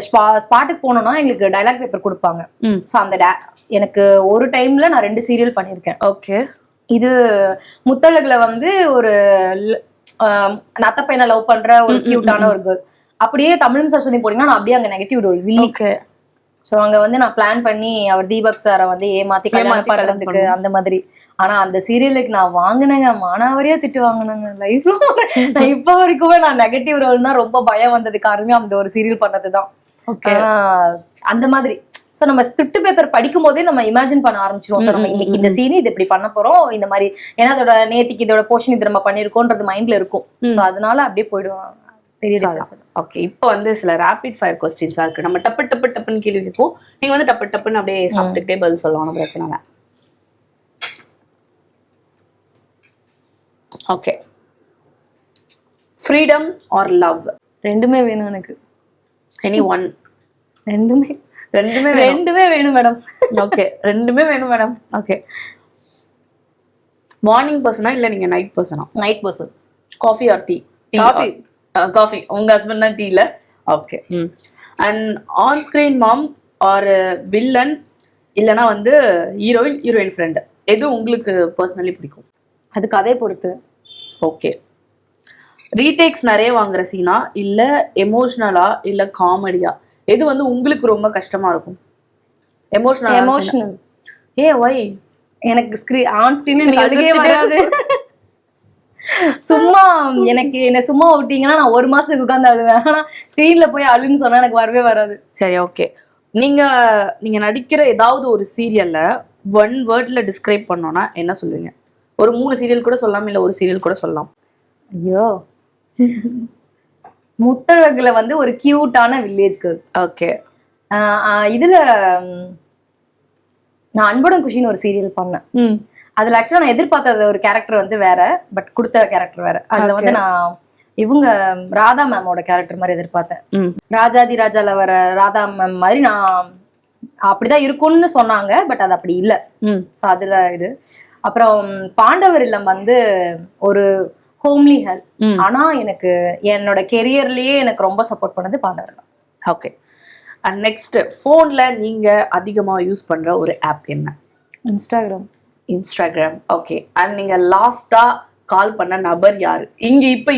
ஸ்பாட்டுக்கு போனோம்னா எங்களுக்கு டைலாக் பேப்பர் கொடுப்பாங்க. ஸோ அந்த எனக்கு ஒரு டைம்ல நான் 2 சீரியல் பண்ணியிருக்கேன். ஓகே. இது முத்தழகுல வந்து ஒரு நத்த பையனை லவ் பண்ற ஒரு கியூட்டான ஒரு கேர்ள். அப்படியே தமிழும் சரஸ்வதி போனீங்கன்னா நான் அப்படியே அங்க நெகட்டிவ் ரோல் வில்லிக்கு. ஸோ அங்க வந்து நான் பிளான் பண்ணி அவர் தீபக் சாரை வந்து ஏமாத்தி கல்யாணம் பண்றதுக்கு அந்த மாதிரி. ஆனா அந்த சீரியலுக்கு நான் வாங்கினேங்க, மானாவரியா திட்டு வாங்கினாங்க லைஃப்ல. நான் இப்ப வரைக்குமே நான் நெகட்டிவ் ரோல்னா ரொம்ப பயம் வந்தது காரணமே அந்த ஒரு சீரியல் பண்ணதுதான். அந்த மாதிரி ஸோ நம்ம ஸ்கிரிப்ட் பேப்பர் படிக்கும் போதே நம்ம இமேஜின் பண்ண ஆரம்பிச்சிருவோம். ஸோ நம்ம இன்னைக்கு இந்த சீன் இது இப்படி பண்ண போறோம் இந்த மாதிரி, ஏன்னா அதோட நேத்திக்கு இதோட போர்ஷன் இது நம்ம பண்ணிருக்கோன்றது மைண்ட்ல இருக்கும். ஸோ அதனால அப்படியே போயிடுவோம். பெரிய டிஃபரன்ஸ். ஓகே, இப்போ வந்து சில ரேபிட் ஃபயர் கொஸ்டின்ஸா இருக்கு. நம்ம டப்பு டப்பு டப்புன்னு கேள்வி கேட்போம், நீங்க வந்து டப்பு டப்புன்னு அப்படியே சாப்பிட்டுட்டே பதில் சொல்லலாம், பிரச்சனை இல்லை. Okay, freedom or love? ரெண்டுமே வேணும் எனக்கு. Any one? ரெண்டுமே வேணும் மேடம். ஓகே, ரெண்டுமே வேணும் மேடம். ஓகே, மார்னிங் பர்சனா இல்ல நீங்க நைட் பர்சனா? Night person. Coffee or tea? Coffee. Coffee. உங்க ஹஸ்பண்ட் தான் டீல? Okay. And on screen mom or villain இல்லனா வந்து ஹீரோயின் ஃப்ரெண்ட், எது உங்களுக்கு பர்சனலி பிடிக்கும்? அது கதையை பொறுத்து. ஓகே, ரீடேக்ஸ் நிறைய வாங்குற சீனா இல்ல எமோஷனலா இல்ல காமெடியா, எது வந்து உங்களுக்கு ரொம்ப கஷ்டமா இருக்கும்? எமோஷனல். வை? எனக்கு ஆன் ஸ்கிரீன் எனக்கு அழுகே வராது. சும்மா என்ன சும்மா விட்டீங்கன்னா நான் 1 மாசத்துக்கு உட்கார்ந்து அழுவேன். ஆனா ஸ்கிரீன்ல போய் அழுன்னு சொன்னா எனக்கு வரவே வராது. சரி, ஓகே. நீங்க நடிக்கிற ஏதாவது ஒரு சீரியல்ல 1 வேர்ட்ல டிஸ்கிரைப் பண்ணோம்னா என்ன சொல்லுவீங்க? ஒரு 3 சீரியல் கூட சொல்லலாம், இல்ல ஒரு சீரியல் கூட சொல்லலாம். ஐயோ, முத்தழகுல வந்து ஒரு கியூட்டான வில்லேஜ் கேர்ள். ஓகே. இதுல நான் அன்புடன் குஷின்னு ஒரு சீரியல் பண்ணேன். அதுல ஆக்சுவலா நான் எதிர்பார்த்த ஒரு கேரக்டர் வந்து வேற, பட் கொடுத்த கேரக்டர் வேற. அதுல வந்து நான் இவங்க ராதா மேமோட கேரக்டர் மாதிரி எதிர்பார்த்தேன். ராஜாதி ராஜால வர ராதா மேம் மாதிரி நான் அப்படிதான் இருக்கும்னு சொன்னாங்க, பட் அது அப்படி இல்லை. ஸோ அதுல இது. அப்புறம் பாண்டவர் இல்லம் வந்து ஒரு ஹோம்லி ஹெல்ப். ஆனா எனக்கு என்னோட கெரியர்லயே எனக்கு ரொம்ப சப்போர்ட் பண்ணது பாண்டவர் இல்லம். ஓகே. அண்ட் நெக்ஸ்ட், ஃபோன்ல நீங்க அதிகமா யூஸ் பண்ற ஒரு ஆப் என்ன? இன்ஸ்டாகிராம். ஓகே. அண்ட் நீங்க லாஸ்டா கால் பண்ண நபர் யாரு?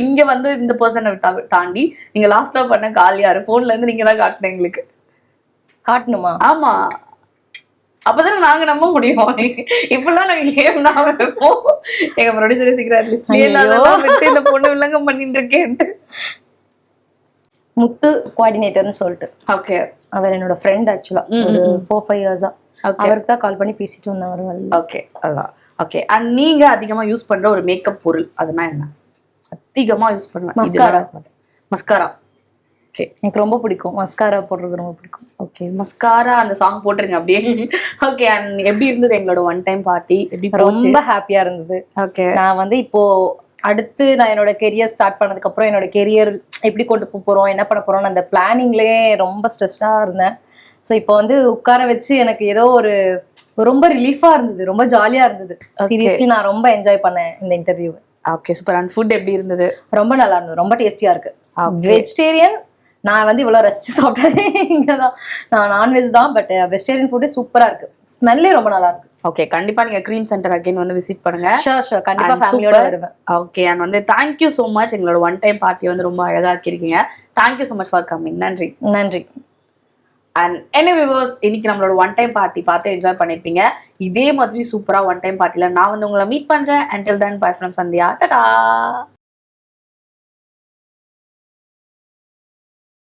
இங்க வந்து இந்த பர்சனை தாண்டி நீங்க லாஸ்டா பண்ண கால் யாரு? போன்ல இருந்து நீங்க தான் காட்டணும் எங்களுக்கு. காட்டணுமா? ஆமா, அப்பதானே நாங்க நம்ப முடியும். இப்பெல்லாம் நாங்க கேம் தான் வைப்போம். எங்க ப்ரொடியூசர் சீக்கிரம் லிஸ்ட்லயே விட்டு இந்த பொண்ணு வில்லங்கம் பண்ணிட்டு இருக்கேன்ட்டு. முத்து கோஆர்டினேட்டர்னு சொல்லிட்டு. ஓகே. அவர் என்னோட ஃப்ரெண்ட் ஆக்சுவலா ஒரு 4-5 இயர்ஸா. அவருக்கு தான் கால் பண்ணி பேசிட்டு வந்தவர். ஓகே, அதான். ஓகே. அண்ட் நீங்க அதிகமா யூஸ் பண்ற ஒரு மேக்கப் பொருள் அதுனா என்ன? அதிகமா யூஸ் பண்ணுவேன். மஸ்காரா. ஓகே, எனக்கு ரொம்ப பிடிக்கும். மஸ்காரா போடுறது ரொம்ப பிடிக்கும். ஓகே, மஸ்காரா அந்த சாங் போட்டுருங்க அப்படியே. ஓகே. அண்ட் எப்படி இருந்தது எங்களோட ஒன் டைம் பார்ட்டி? ரொம்ப ஹாப்பியா இருந்தது. ஓகே. நான் வந்து இப்போ அடுத்து நான் என்னோட கெரியர் ஸ்டார்ட் பண்ணதுக்கு அப்புறம் என்னோட கெரியர் எப்படி கொண்டு போறோம், என்ன பண்ண போறோம்னு அந்த பிளானிங்லயே ரொம்ப ஸ்ட்ரெஸ்டா இருந்தேன். ஸோ இப்போ வந்து உட்கார வச்சு எனக்கு ஏதோ ரொம்ப ரிலீஃபா இருந்தது, ரொம்ப ஜாலியா இருந்தது. சீரியஸ்லி நான் ரொம்ப என்ஜாய் பண்ணேன் இந்த interview. Okay, super. And food எப்படி இருந்தது? ரொம்ப நல்லா இருந்தது, ரொம்ப டேஸ்டியா இருக்கு. வெஜிடேரியன் நான் வந்து இவ்வளவு ரசிச்சு சாப்பிட்டதே இங்கதான். நான் நான்வெஜ் தான், பட் வெஜிடேரியன் ஃபுட்டே சூப்பரா இருக்கு. ஸ்மெல்லே ரொம்ப நல்லா இருக்கு. ஓகே, கண்டிப்பா நீங்க க்ரீம் சென்டர் அகைன் வந்து விசிட் பண்ணுங்க. ஷூர், கண்டிப்பா ஃபேமிலியோட வருவேன். ஓகே. அண்ட் வந்து தேங்க்யூ ஸோ மச். எங்களோட ஒன் டைம் பார்ட்டி வந்து ரொம்ப அழகாக்கி இருக்கீங்க. Thank you so much for coming. நன்றி. அண்ட் என்ன வியூவர்ஸ், இன்னைக்கு நம்மளோட ஒன் டைம் பார்ட்டி பார்த்து என்ஜாய் பண்ணிருப்பீங்க. இதே மாதிரி சூப்பரா ஒன் டைம் பார்ட்டில நான் வந்து உங்களை மீட் பண்றேன். Until then, bye from Sandhya. Ta-ta.